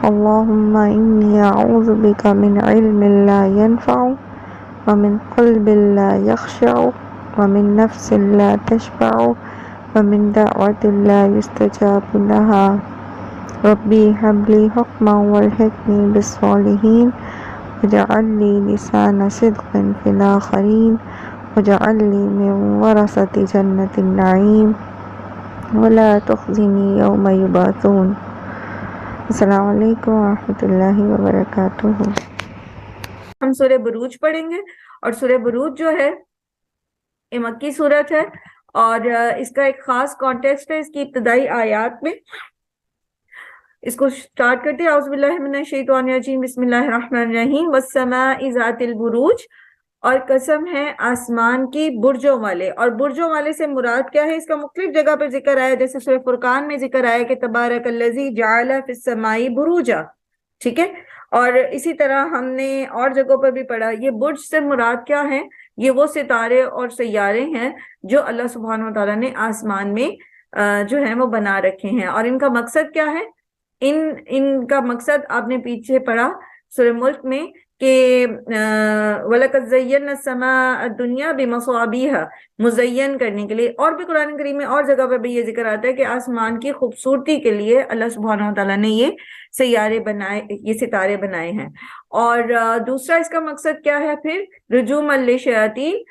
اللهم إني أعوذ بك من علم لا ينفع ومن قلب لا يخشع ومن نفس لا تشبع ومن دعوة لا يستجاب لها ربي هب لي حكما والحقني بالصالحين واجعل لي لسان صدق في الآخرين واجعل لي من ورثة جنة النعيم ولا تخزني يوم يبعثون۔ السلام علیکم ورحمۃ اللہ وبرکاتہ۔ ہم سورہ بروج پڑھیں گے، اور سورہ بروج جو ہے یہ مکی سورت ہے، اور اس کا ایک خاص کانٹیکسٹ ہے اس کی ابتدائی آیات میں۔ اس کو سٹارٹ کرتے ہیں، اعوذ باللہ من الشیطان الرجیم، بسم اللہ الرحمن الرحیم، والسماء ذات البروج، اور قسم ہے آسمان کی برجوں والے۔ اور برجوں والے سے مراد کیا ہے؟ اس کا مختلف جگہ پر ذکر آیا، جیسے سورہ فرقان میں ذکر آیا کہ تبارک الذی جعل فی السماء بروجا، ٹھیک ہے؟ اور اسی طرح ہم نے اور جگہوں پر بھی پڑھا۔ یہ برج سے مراد کیا ہے؟ یہ وہ ستارے اور سیارے ہیں جو اللہ سبحانہ وتعالیٰ نے آسمان میں جو ہیں وہ بنا رکھے ہیں، اور ان کا مقصد کیا ہے؟ ان کا مقصد آپ نے پیچھے پڑھا سورہ ملک میں کہ وَلَقَدْ زَيَّنَّا السَّمَاءَ الدُّنْيَا بِمَصَابِيحَ، مزین کرنے کے لیے۔ اور بھی قرآن کریم میں اور جگہ پر بھی یہ ذکر آتا ہے کہ آسمان کی خوبصورتی کے لیے اللہ سبحانہ وتعالیٰ نے یہ سیارے بنائے، یہ ستارے بنائے ہیں۔ اور دوسرا اس کا مقصد کیا ہے پھر؟ رجوما للشیاطین،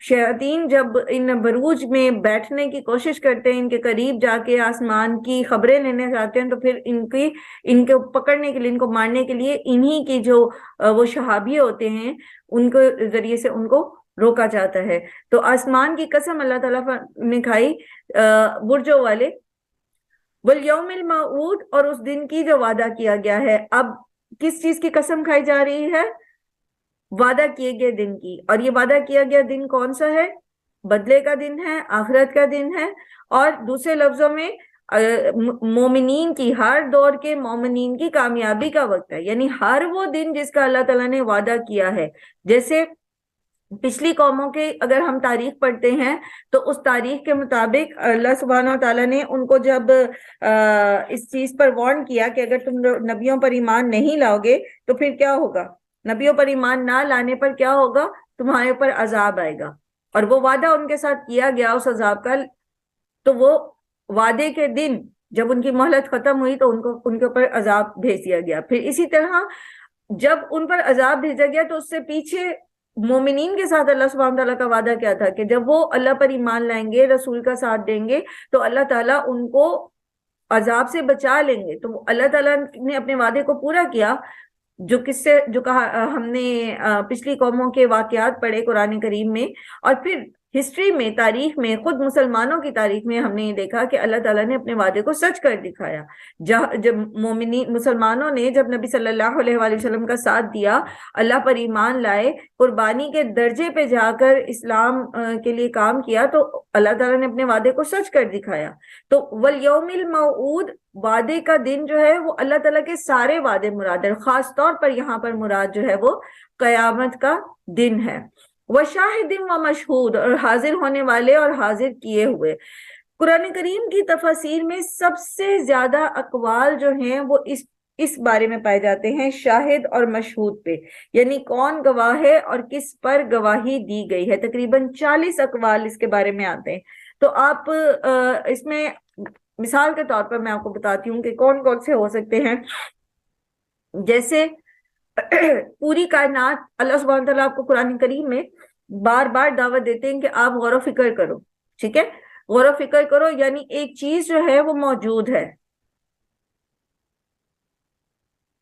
شیاطین جب ان بروج میں بیٹھنے کی کوشش کرتے ہیں، ان کے قریب جا کے آسمان کی خبریں لینے جاتے ہیں، تو پھر ان کو پکڑنے کے لیے، ان کو مارنے کے لیے انہی کی جو وہ شہابی ہوتے ہیں ان کے ذریعے سے ان کو روکا جاتا ہے۔ تو آسمان کی قسم اللہ تعالیٰ نے کھائی برجوں والے، والیوم الموعود، اور اس دن کی جو وعدہ کیا گیا ہے۔ اب کس چیز کی قسم کھائی جا رہی ہے؟ وعدہ کیے گئے دن کی۔ اور یہ وعدہ کیا گیا دن کون سا ہے؟ بدلے کا دن ہے، آخرت کا دن ہے، اور دوسرے لفظوں میں مومنین کی، ہر دور کے مومنین کی کامیابی کا وقت ہے، یعنی ہر وہ دن جس کا اللہ تعالیٰ نے وعدہ کیا ہے۔ جیسے پچھلی قوموں کے اگر ہم تاریخ پڑھتے ہیں تو اس تاریخ کے مطابق اللہ سبحانہ وتعالیٰ نے ان کو جب اس چیز پر وارن کیا کہ اگر تم نبیوں پر ایمان نہیں لاؤ گے تو پھر کیا ہوگا، نبیوں پر ایمان نہ لانے پر کیا ہوگا، تمہارے اوپر عذاب آئے گا، اور وہ وعدہ ان کے ساتھ کیا گیا اس عذاب کا۔ تو وہ وعدے کے دن جب ان کی مہلت ختم ہوئی تو ان کے اوپر عذاب بھیج دیا گیا۔ پھر اسی طرح جب ان پر عذاب بھیجا گیا تو اس سے پیچھے مومنین کے ساتھ اللہ سبحانہ تعالیٰ کا وعدہ کیا تھا کہ جب وہ اللہ پر ایمان لائیں گے، رسول کا ساتھ دیں گے، تو اللہ تعالیٰ ان کو عذاب سے بچا لیں گے۔ تو اللہ تعالیٰ نے اپنے وعدے کو پورا کیا، جو کہا ہم نے پچھلی قوموں کے واقعات پڑھے قرآن کریم میں، اور پھر ہسٹری میں، تاریخ میں، خود مسلمانوں کی تاریخ میں ہم نے یہ دیکھا کہ اللہ تعالیٰ نے اپنے وعدے کو سچ کر دکھایا۔ جب مسلمانوں نے جب نبی صلی اللہ علیہ وآلہ وسلم کا ساتھ دیا، اللہ پر ایمان لائے، قربانی کے درجے پہ جا کر اسلام کے لیے کام کیا، تو اللہ تعالیٰ نے اپنے وعدے کو سچ کر دکھایا۔ تو والیوم الموعود، وعدے کا دن جو ہے وہ اللہ تعالیٰ کے سارے وعدے مراد ہے، خاص طور پر یہاں پر مراد جو ہے وہ قیامت کا دن ہے۔ وشاہد و مشہود، اور حاضر ہونے والے اور حاضر کیے ہوئے۔ قرآن کریم کی تفاسیر میں سب سے زیادہ اقوال جو ہیں وہ اس بارے میں پائے جاتے ہیں، شاہد اور مشہود پہ، یعنی کون گواہ ہے اور کس پر گواہی دی گئی ہے۔ تقریباً 40 اقوال اس کے بارے میں آتے ہیں۔ تو آپ اس میں مثال کے طور پر میں آپ کو بتاتی ہوں کہ کون کون سے ہو سکتے ہیں۔ جیسے پوری کائنات، اللہ سبحانہ تعالیٰ آپ کو قرآن کریم میں بار بار دعوت دیتے ہیں کہ آپ غور و فکر کرو، ٹھیک ہے؟ غور و فکر کرو، یعنی ایک چیز جو ہے وہ موجود ہے،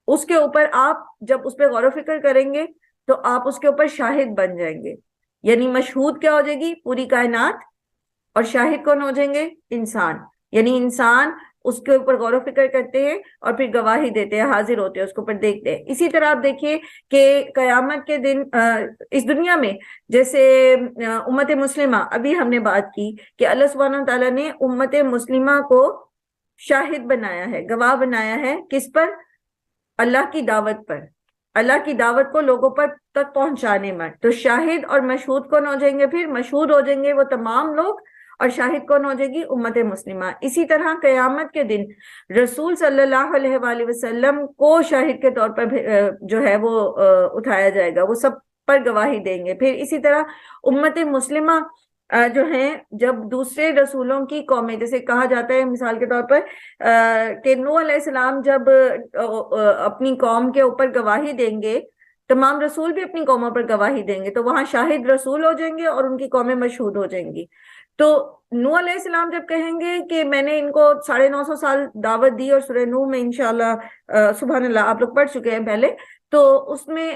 اس کے اوپر آپ جب اس پہ غور و فکر کریں گے تو آپ اس کے اوپر شاہد بن جائیں گے۔ یعنی مشہود کیا ہو جائے گی؟ پوری کائنات، اور شاہد کون ہو جائیں گے؟ انسان، یعنی انسان اس کے اوپر غور و فکر کرتے ہیں اور پھر گواہی دیتے ہیں، حاضر ہوتے ہیں، اس کے اوپر دیکھتے ہیں۔ اسی طرح آپ دیکھیے کہ قیامت کے دن اس دنیا میں جیسے امت مسلمہ، ابھی ہم نے بات کی کہ اللہ سبحانہ تعالیٰ نے امت مسلمہ کو شاہد بنایا ہے، گواہ بنایا ہے، کس پر؟ اللہ کی دعوت پر، اللہ کی دعوت کو لوگوں پر تک پہنچانے میں۔ تو شاہد اور مشہود کون ہو جائیں گے؟ پھر مشہود ہو جائیں گے وہ تمام لوگ، اور شاہد کون ہو جائے گی؟ امت مسلمہ۔ اسی طرح قیامت کے دن رسول صلی اللہ علیہ وآلہ وسلم کو شاہد کے طور پر جو ہے وہ اٹھایا جائے گا، وہ سب پر گواہی دیں گے۔ پھر اسی طرح امت مسلمہ جو ہیں جب دوسرے رسولوں کی قومیں، جیسے کہا جاتا ہے مثال کے طور پر کہ نوح علیہ السلام جب اپنی قوم کے اوپر گواہی دیں گے، تمام رسول بھی اپنی قوموں پر گواہی دیں گے، تو وہاں شاہد رسول ہو جائیں گے اور ان کی قومیں مشہود ہو جائیں گی۔ تو نوح علیہ السلام جب کہیں گے کہ میں نے ان کو 950 سال دعوت دی، اور سورہ نوح میں انشاءاللہ سبحان اللہ آپ لوگ پڑھ چکے ہیں پہلے، تو اس میں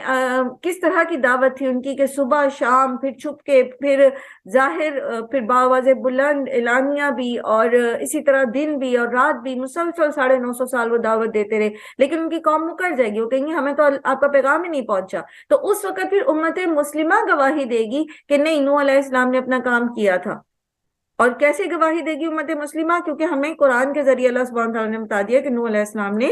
کس طرح کی دعوت تھی ان کی کہ صبح شام، پھر چھپ کے، پھر ظاہر، پھر باواز بلند اعلانیہ بھی، اور اسی طرح دن بھی اور رات بھی، مسلسل 950 سال وہ دعوت دیتے رہے، لیکن ان کی قوم مکر جائے گی، وہ کہیں گے ہمیں تو آپ کا پیغام ہی نہیں پہنچا۔ تو اس وقت پھر امت مسلمہ گواہی دے گی کہ نہیں، نوح علیہ السلام نے اپنا کام کیا تھا۔ اور کیسے گواہی دے گی امت مسلمہ؟ کیونکہ ہمیں قرآن کے ذریعے اللہ سبحانہ وتعالیٰ نے بتا دیا کہ نوح علیہ السلام نے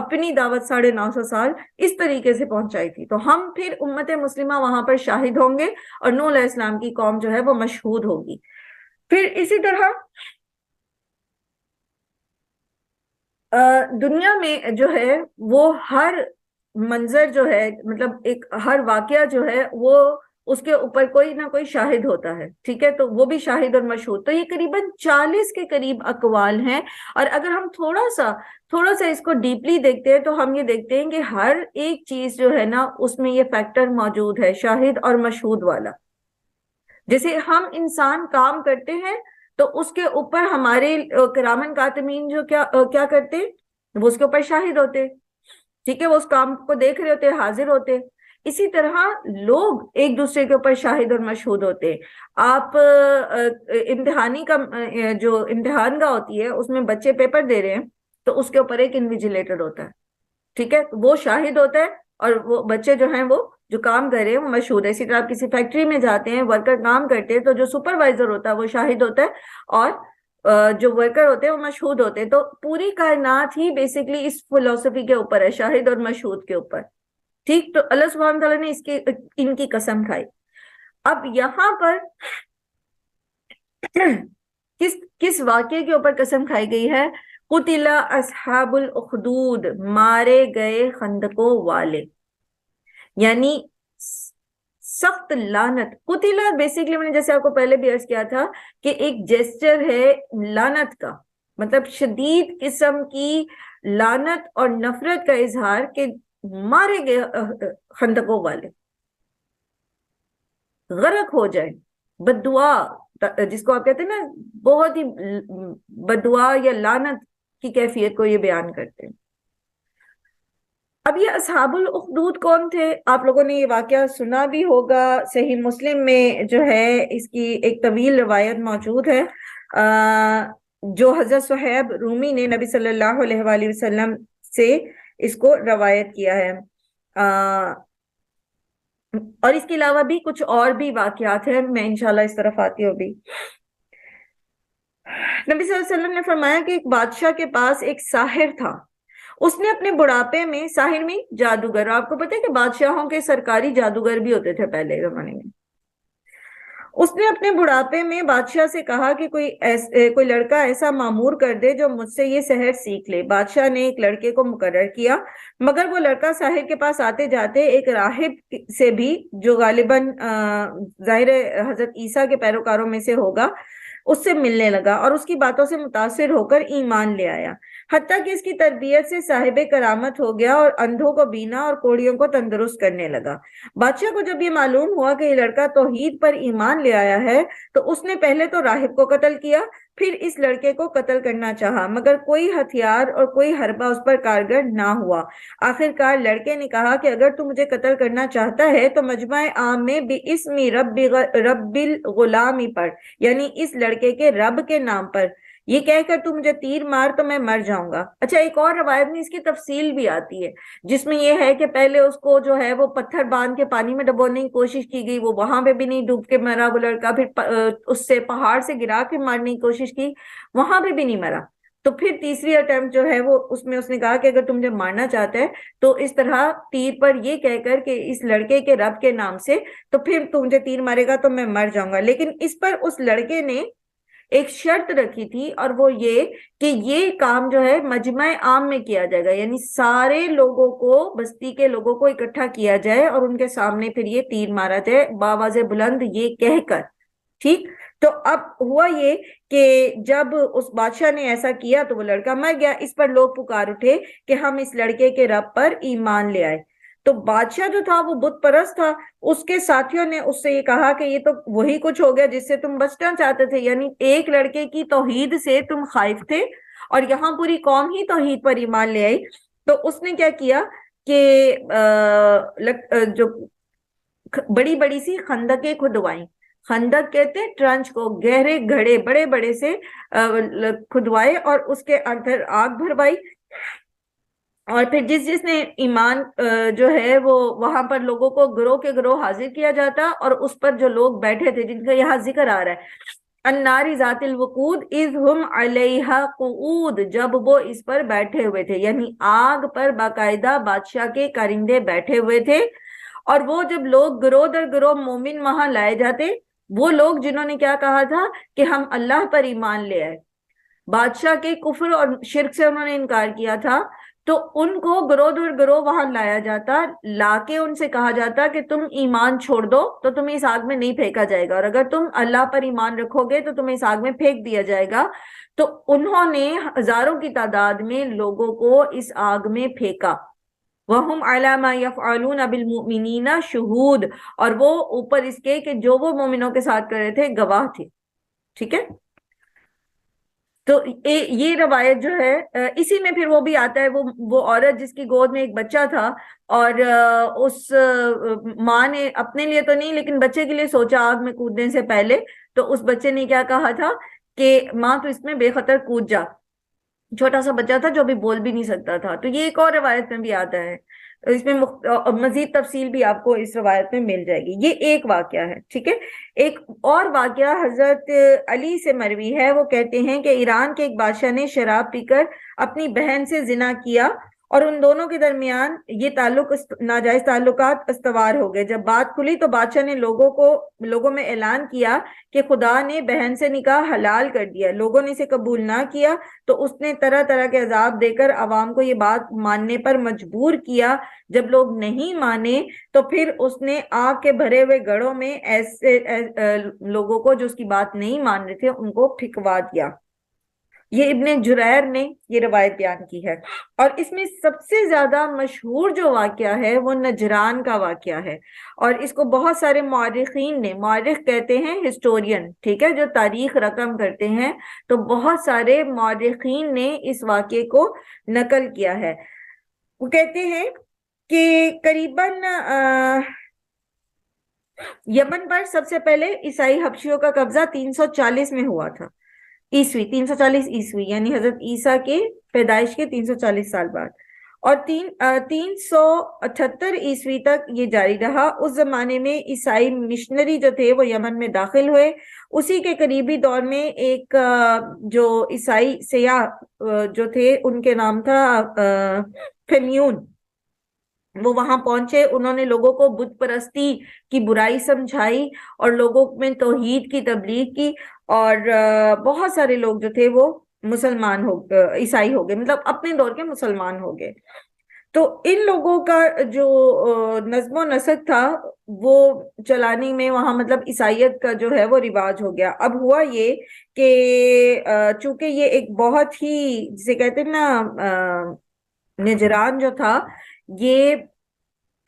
اپنی دعوت 950 سال اس طریقے سے پہنچائی تھی، تو ہم پھر امت مسلمہ وہاں پر شاہد ہوں گے، اور نوح علیہ السلام کی قوم جو ہے وہ مشہود ہوگی۔ پھر اسی طرح دنیا میں جو ہے وہ ہر منظر جو ہے، مطلب ایک ہر واقعہ جو ہے وہ اس کے اوپر کوئی نہ کوئی شاہد ہوتا ہے، ٹھیک ہے، تو وہ بھی شاہد اور مشہود۔ تو یہ قریباً 40 کے قریب اقوال ہیں، اور اگر ہم تھوڑا سا اس کو ڈیپلی دیکھتے ہیں تو ہم یہ دیکھتے ہیں کہ ہر ایک چیز جو ہے نا اس میں یہ فیکٹر موجود ہے، شاہد اور مشہود والا۔ جیسے ہم انسان کام کرتے ہیں تو اس کے اوپر ہمارے کرامن کاتبین جو کیا کرتے، وہ اس کے اوپر شاہد ہوتے، ٹھیک ہے، وہ اس کام کو دیکھ رہے ہوتے، حاضر ہوتے۔ اسی طرح لوگ ایک دوسرے کے اوپر شاہد اور مشہود ہوتے۔ آپ امتحانی کا جو امتحان گاہ ہوتی ہے اس میں بچے پیپر دے رہے ہیں تو اس کے اوپر ایک انویجیلیٹر ہوتا ہے، ٹھیک ہے، وہ شاہد ہوتا ہے، اور وہ بچے جو ہیں وہ جو کام کر رہے ہیں وہ مشہود ہے۔ اسی طرح آپ کسی فیکٹری میں جاتے ہیں، ورکر کام کرتے ہیں، تو جو سپروائزر ہوتا ہے وہ شاہد ہوتا ہے، اور جو ورکر ہوتے ہیں وہ مشہود ہوتے ہیں۔ تو پوری کائنات ہی بیسیکلی اس فلسفی کے اوپر ہے، شاہد اور مشہود کے اوپر، ٹھیک۔ تو اللہ سبحانہ تعالیٰ نے ان کی قسم کھائی۔ اب یہاں پر کس واقعے کے اوپر قسم کھائی گئی ہے؟ قتل اصحاب الاخدود، مارے گئے خندقوں والے، یعنی سخت لعنت۔ قتل بیسیکلی میں نے جیسے آپ کو پہلے بھی عرض کیا تھا کہ ایک جیسچر ہے لعنت کا، مطلب شدید قسم کی لعنت اور نفرت کا اظہار، کہ مارے گئے خندقوں والے، غرق ہو جائے، بد دعا جس کو آپ کہتے ہیں نا، بہت ہی بد دعا یا لعنت کی کیفیت کو یہ بیان کرتے ہیں۔ اب یہ اصحاب الاخدود کون تھے؟ آپ لوگوں نے یہ واقعہ سنا بھی ہوگا، صحیح مسلم میں جو ہے اس کی ایک طویل روایت موجود ہے، جو حضرت صہیب رومی نے نبی صلی اللہ علیہ وآلہ وسلم سے اس کو روایت کیا ہے۔ اور اس کے علاوہ بھی کچھ اور بھی واقعات ہیں، میں انشاءاللہ اس طرف آتی ہوں بھی۔ نبی صلی اللہ علیہ وسلم نے فرمایا کہ ایک بادشاہ کے پاس ایک ساحر تھا، اس نے اپنے بڑھاپے میں، ساحر میں جادوگر، آپ کو پتہ ہے کہ بادشاہوں کے سرکاری جادوگر بھی ہوتے تھے پہلے زمانے میں۔ اس نے اپنے بڑھاپے میں بادشاہ سے کہا کہ کوئی لڑکا ایسا معمور کر دے جو مجھ سے یہ سحر سیکھ لے۔ بادشاہ نے ایک لڑکے کو مقرر کیا، مگر وہ لڑکا ساحر کے پاس آتے جاتے ایک راہب سے بھی، جو غالباً ظاہر حضرت عیسیٰ کے پیروکاروں میں سے ہوگا، اس سے ملنے لگا اور اس کی باتوں سے متاثر ہو کر ایمان لے آیا، حتیٰ کہ اس کی تربیت سے صاحب کرامت ہو گیا اور اندھوں کو بینا اور کوڑیوں کو تندرست کرنے لگا۔ بادشاہ کو جب یہ معلوم ہوا کہ یہ لڑکا توحید پر ایمان لے آیا ہے تو اس نے پہلے تو راہب کو قتل کیا، پھر اس لڑکے کو قتل کرنا چاہا، مگر کوئی ہتھیار اور کوئی حربہ اس پر کارگر نہ ہوا۔ آخر کار لڑکے نے کہا کہ اگر تو مجھے قتل کرنا چاہتا ہے تو مجمع عام میں بِاسْمِ رب الغلام پر، یعنی اس لڑکے کے رب کے نام پر یہ کہہ کر تو مجھے تیر مار تو میں مر جاؤں گا۔ اچھا، ایک اور روایت میں اس کی تفصیل بھی آتی ہے جس میں یہ ہے کہ پہلے اس کو جو ہے وہ پتھر باندھ کے پانی میں ڈبونے کی کوشش کی گئی، وہ وہاں پہ بھی نہیں ڈوب کے مرا وہ لڑکا، پھر اس سے پہاڑ سے گرا کے مارنے کی کوشش کی، وہاں پہ بھی نہیں مرا۔ تو پھر تیسری اٹیمپٹ جو ہے وہ اس میں اس نے کہا کہ اگر تم مجھے مارنا چاہتا ہے تو اس طرح تیر پر یہ کہہ کر کہ اس لڑکے کے رب کے نام سے، تو پھر تم مجھے تیر مارے گا تو میں مر جاؤں گا۔ لیکن اس پر اس لڑکے نے ایک شرط رکھی تھی، اور وہ یہ کہ یہ کام جو ہے مجمع عام میں کیا جائے گا، یعنی سارے لوگوں کو، بستی کے لوگوں کو اکٹھا کیا جائے اور ان کے سامنے پھر یہ تیر مارا جائے بآواز بلند یہ کہہ کر. ٹھیک. تو اب ہوا یہ کہ جب اس بادشاہ نے ایسا کیا تو وہ لڑکا مر گیا. اس پر لوگ پکار اٹھے کہ ہم اس لڑکے کے رب پر ایمان لے آئے. تو بادشاہ جو تھا وہ بت پرست تھا. اس کے ساتھیوں نے اس سے یہ کہا کہ یہ تو وہی کچھ ہو گیا جس سے تم بچنا چاہتے تھے، یعنی ایک لڑکے کی توحید سے تم خائف تھے اور یہاں پوری قوم ہی توحید پر ایمان لے آئی. تو اس نے کیا کیا کہ جو بڑی بڑی سی خندقیں کھدوائیں. خندق کہتے ہیں ٹرنچ کو، گہرے گھڑے بڑے بڑے سے کھدوائے اور اس کے اندر آگ بھروائی. اور پھر جس جس نے ایمان جو ہے وہ وہاں پر لوگوں کو گروہ کے گروہ حاضر کیا جاتا، اور اس پر جو لوگ بیٹھے تھے جن کا یہاں ذکر آ رہا ہے النار ذات الوقود اذ ہم علیہا قعود، جب وہ اس پر بیٹھے ہوئے تھے، یعنی آگ پر باقاعدہ بادشاہ کے کارندے بیٹھے ہوئے تھے. اور وہ جب لوگ گروہ در گروہ مومن وہاں لائے جاتے، وہ لوگ جنہوں نے کیا کہا تھا کہ ہم اللہ پر ایمان لے آئے، بادشاہ کے کفر اور شرک سے انہوں نے انکار کیا تھا، تو ان کو گروہ در گروہ وہاں لایا جاتا، لا کے ان سے کہا جاتا کہ تم ایمان چھوڑ دو تو تمہیں اس آگ میں نہیں پھینکا جائے گا، اور اگر تم اللہ پر ایمان رکھو گے تو تمہیں اس آگ میں پھینک دیا جائے گا. تو انہوں نے ہزاروں کی تعداد میں لوگوں کو اس آگ میں پھینکا. وَهُمْ عَلَى مَا يَفْعَلُونَ بِالْمُؤْمِنِينَ شُهُودٌ، اور وہ اوپر اس کے کہ جو وہ مومنوں کے ساتھ کر رہے تھے گواہ تھے. ٹھیک ہے. تو یہ روایت جو ہے اسی میں پھر وہ بھی آتا ہے، وہ عورت جس کی گود میں ایک بچہ تھا، اور اس ماں نے اپنے لیے تو نہیں لیکن بچے کے لیے سوچا آگ میں کودنے سے پہلے، تو اس بچے نے کیا کہا تھا کہ ماں تو اس میں بے خطر کود جا. چھوٹا سا بچہ تھا جو بھی بول بھی نہیں سکتا تھا. تو یہ ایک اور روایت میں بھی آتا ہے، اس میں مزید تفصیل بھی آپ کو اس روایت میں مل جائے گی. یہ ایک واقعہ ہے. ٹھیک ہے. ایک اور واقعہ حضرت علی سے مروی ہے. وہ کہتے ہیں کہ ایران کے ایک بادشاہ نے شراب پی کر اپنی بہن سے زنا کیا، اور ان دونوں کے درمیان یہ ناجائز تعلقات استوار ہو گئے. جب بات کھلی تو بادشاہ نے لوگوں میں اعلان کیا کہ خدا نے بہن سے نکاح حلال کر دیا. لوگوں نے اسے قبول نہ کیا تو اس نے طرح طرح کے عذاب دے کر عوام کو یہ بات ماننے پر مجبور کیا. جب لوگ نہیں مانے تو پھر اس نے آگ کے بھرے ہوئے گڑھوں میں ایسے لوگوں کو جو اس کی بات نہیں مان رہے تھے ان کو پھینکوا دیا. یہ ابن جریر نے یہ روایت بیان کی ہے. اور اس میں سب سے زیادہ مشہور جو واقعہ ہے وہ نجران کا واقعہ ہے، اور اس کو بہت سارے مورخین نے، مورخ کہتے ہیں ہسٹورین، ٹھیک ہے، جو تاریخ رقم کرتے ہیں، تو بہت سارے مورخین نے اس واقعے کو نقل کیا ہے. وہ کہتے ہیں کہ قریباً یمن پر سب سے پہلے عیسائی حبشیوں کا قبضہ 340 میں ہوا تھا، 340 عیسوی، یعنی حضرت عیسیٰ کے پیدائش کے 340 سال بعد، اور 378 عیسوی تک یہ جاری رہا. اس زمانے میں عیسائی مشنری جو تھے وہ یمن میں داخل ہوئے. اسی کے قریبی دور میں ایک جو عیسائی سیاح جو تھے ان کے نام تھا فیمیون، وہ وہاں پہنچے. انہوں نے لوگوں کو بت پرستی کی برائی سمجھائی اور لوگوں میں توحید کی تبلیغ کی، اور بہت سارے لوگ جو تھے وہ مسلمان عیسائی ہو گئے، مطلب اپنے دور کے مسلمان ہو گئے. تو ان لوگوں کا جو نظم و نسق تھا وہ چلانے میں وہاں مطلب عیسائیت کا جو ہے وہ رواج ہو گیا. اب ہوا یہ کہ چونکہ یہ ایک بہت ہی جسے کہتے ہیں نا نجران جو تھا یہ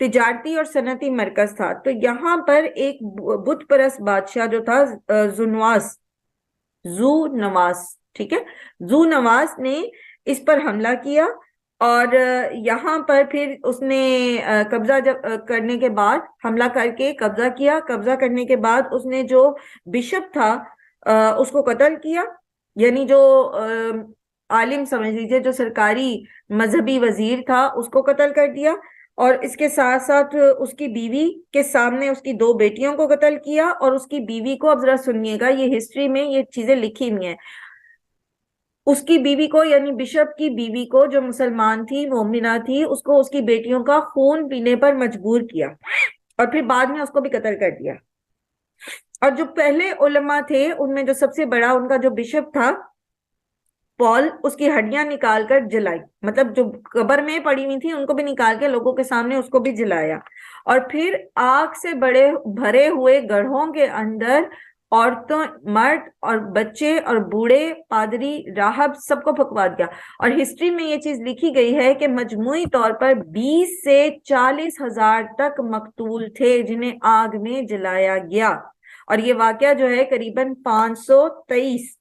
تجارتی اور صنعتی مرکز تھا، تو یہاں پر ایک بت پرست بادشاہ جو تھا زو نواس، ٹھیک ہے، زو نواس نے اس پر حملہ کیا، اور یہاں پر پھر اس نے قبضہ کرنے کے بعد حملہ کر کے قبضہ کیا. قبضہ کرنے کے بعد اس نے جو بشپ تھا اس کو قتل کیا، یعنی جو عالم سمجھ لیجیے جو سرکاری مذہبی وزیر تھا اس کو قتل کر دیا، اور اس کے ساتھ ساتھ اس کی بیوی کے سامنے اس کی 2 بیٹیوں کو قتل کیا. اور اس کی بیوی کو، اب ذرا سنیے گا، یہ ہسٹری میں یہ چیزیں لکھی ہوئی ہیں، اس کی بیوی کو یعنی بشپ کی بیوی کو جو مسلمان تھی، مومنہ تھی، اس کو اس کی بیٹیوں کا خون پینے پر مجبور کیا، اور پھر بعد میں اس کو بھی قتل کر دیا. اور جو پہلے علماء تھے ان میں جو سب سے بڑا ان کا جو بشپ تھا پال، اس کی ہڈیاں نکال کر جلائی، مطلب جو قبر میں پڑی ہوئی تھی ان کو بھی نکال کے لوگوں کے سامنے اس کو بھی جلایا، اور پھر آگ سے بڑے بھرے ہوئے گڑھوں کے اندر عورتوں، مرد اور بچے اور بوڑھے، پادری، راہب، سب کو پھنکوا دیا۔ اور ہسٹری میں یہ چیز لکھی گئی ہے کہ مجموعی طور پر 20 سے 40 ہزار تک مقتول تھے جنہیں آگ میں جلایا گیا، اور یہ واقعہ جو ہے قریباً 523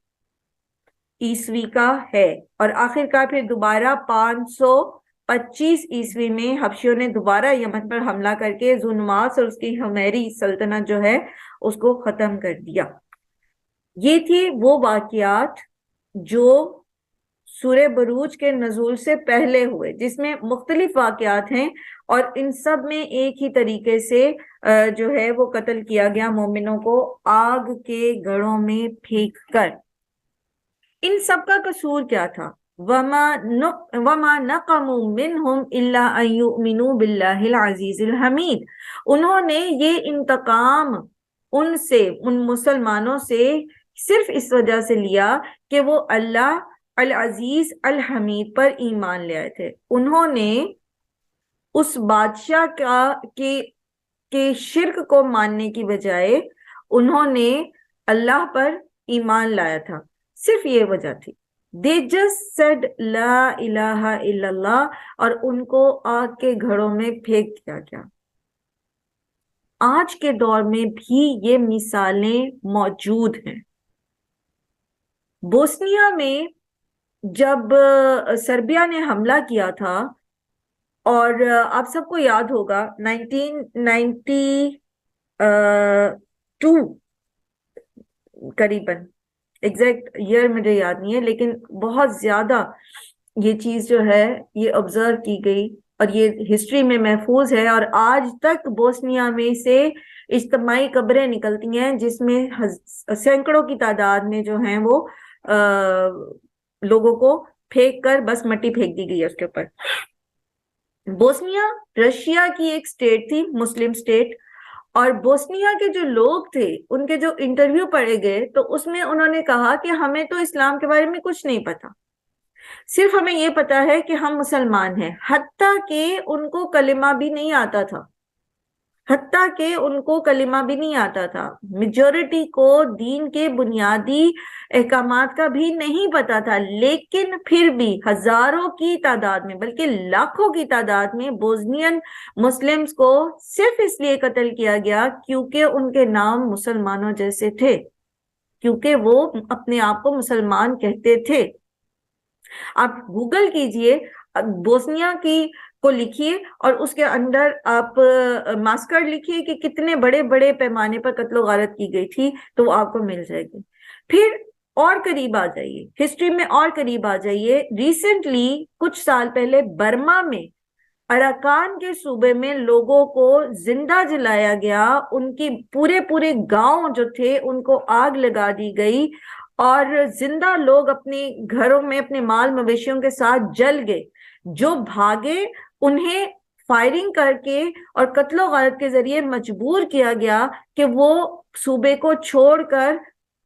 عیسوی کا ہے، اور آخر کار پھر دوبارہ 525 عیسوی میں حبشیوں نے دوبارہ یمن پر حملہ کر کے ذو نواس اور اس کی ہمیری سلطنت جو ہے اس کو ختم کر دیا۔ یہ تھی وہ واقعات جو سورہ بروج کے نزول سے پہلے ہوئے، جس میں مختلف واقعات ہیں، اور ان سب میں ایک ہی طریقے سے جو ہے وہ قتل کیا گیا مومنوں کو آگ کے گڑھوں میں پھینک کر۔ ان سب کا قصور کیا تھا؟ وَمَا نَقَمُوا مِنْهُمْ إِلَّا أَن يُؤْمِنُوا بِاللَّهِ الْعَزِيزِ الْحَمِيدِ، انہوں نے یہ انتقام ان سے، ان مسلمانوں سے صرف اس وجہ سے لیا کہ وہ اللہ العزیز الحمید پر ایمان لے آئے تھے۔ انہوں نے اس بادشاہ کے شرک کو ماننے کی بجائے انہوں نے اللہ پر ایمان لایا تھا، صرف یہ وجہ تھی۔ They just said لا الہ الا اللہ، اور ان کو آگ کے گھڑوں میں پھینک دیا گیا۔ آج کے دور میں بھی یہ مثالیں موجود ہیں۔ بوسنیا میں جب سربیا نے حملہ کیا تھا، اور آپ سب کو یاد ہوگا 1992 قریباً، ایگزیکٹ ایئر مجھے یاد نہیں ہے، لیکن بہت زیادہ یہ چیز جو ہے یہ آبزرو کی گئی اور یہ ہسٹری میں محفوظ ہے، اور آج تک بوسنیا میں سے اجتماعی قبریں نکلتی ہیں جس میں سینکڑوں کی تعداد میں جو ہیں وہ لوگوں کو پھینک کر بس مٹی پھینک دی گئی ہے اس کے اوپر۔ بوسنیا رشیا کی ایک سٹیٹ تھی، مسلم سٹیٹ، اور بوسنیا کے جو لوگ تھے ان کے جو انٹرویو پڑھے گئے تو اس میں انہوں نے کہا کہ ہمیں تو اسلام کے بارے میں کچھ نہیں پتا، صرف ہمیں یہ پتا ہے کہ ہم مسلمان ہیں، حتیٰ کہ ان کو کلمہ بھی نہیں آتا تھا، حتیٰ کہ ان کو کلمہ بھی نہیں آتا تھا، میجورٹی کو دین کے بنیادی احکامات کا بھی نہیں پتا تھا، لیکن پھر بھی ہزاروں کی تعداد میں بلکہ لاکھوں کی تعداد میں بوسنین مسلمز کو صرف اس لیے قتل کیا گیا کیونکہ ان کے نام مسلمانوں جیسے تھے، کیونکہ وہ اپنے آپ کو مسلمان کہتے تھے۔ آپ گوگل کیجئے، بوسنیا کی کو لکھیے اور اس کے اندر آپ ماسکر لکھیے کہ کتنے بڑے بڑے پیمانے پر قتل و غارت کی گئی تھی، تو وہ آپ کو مل جائے گی۔ پھر اور قریب آ جائیے، ہسٹری میں اور قریب آ جائیے، ریسنٹلی کچھ سال پہلے برما میں اراکان کے صوبے میں لوگوں کو زندہ جلایا گیا، ان کی پورے گاؤں جو تھے ان کو آگ لگا دی گئی، اور زندہ لوگ اپنے گھروں میں اپنے مال مویشیوں کے ساتھ جل گئے۔ جو بھاگے انہیں فائرنگ کر کے اور قتل و غارت کے ذریعے مجبور کیا گیا کہ وہ صوبے کو چھوڑ کر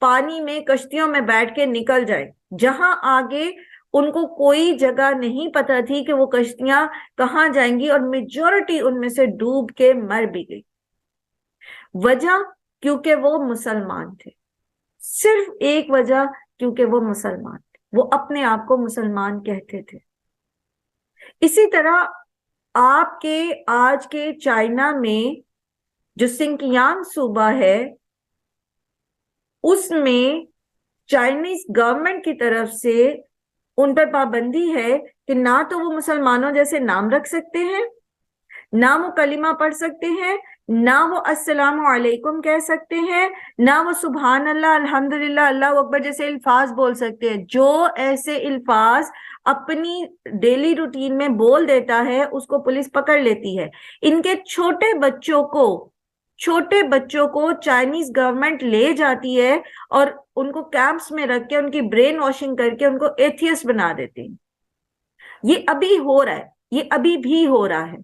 پانی میں کشتیوں میں بیٹھ کے نکل جائے، جہاں آگے ان کو کوئی جگہ نہیں پتا تھی کہ وہ کشتیاں کہاں جائیں گی، اور میجورٹی ان میں سے ڈوب کے مر بھی گئی۔ وجہ کیونکہ وہ مسلمان تھے، صرف ایک وجہ، کیونکہ وہ مسلمان تھے، وہ اپنے آپ کو مسلمان کہتے تھے۔ اسی طرح آپ کے آج کے چائنا میں جو سنکیانگ صوبہ ہے، اس میں چائنیز گورنمنٹ کی طرف سے ان پر پابندی ہے کہ نہ تو وہ مسلمانوں جیسے نام رکھ سکتے ہیں، نہ وہ کلمہ پڑھ سکتے ہیں، نہ وہ السلام علیکم کہہ سکتے ہیں، نہ وہ سبحان اللہ، الحمدللہ، اللہ اکبر جیسے الفاظ بول سکتے ہیں۔ جو ایسے الفاظ اپنی ڈیلی روٹین میں بول دیتا ہے اس کو پولیس پکڑ لیتی ہے۔ ان کے چھوٹے بچوں کو چائنیز گورنمنٹ لے جاتی ہے اور ان کو کیمپس میں رکھ کے ان کی برین واشنگ کر کے ان کو ایتھیسٹ بنا دیتے ہیں۔ یہ ابھی ہو رہا ہے، یہ ابھی بھی ہو رہا ہے۔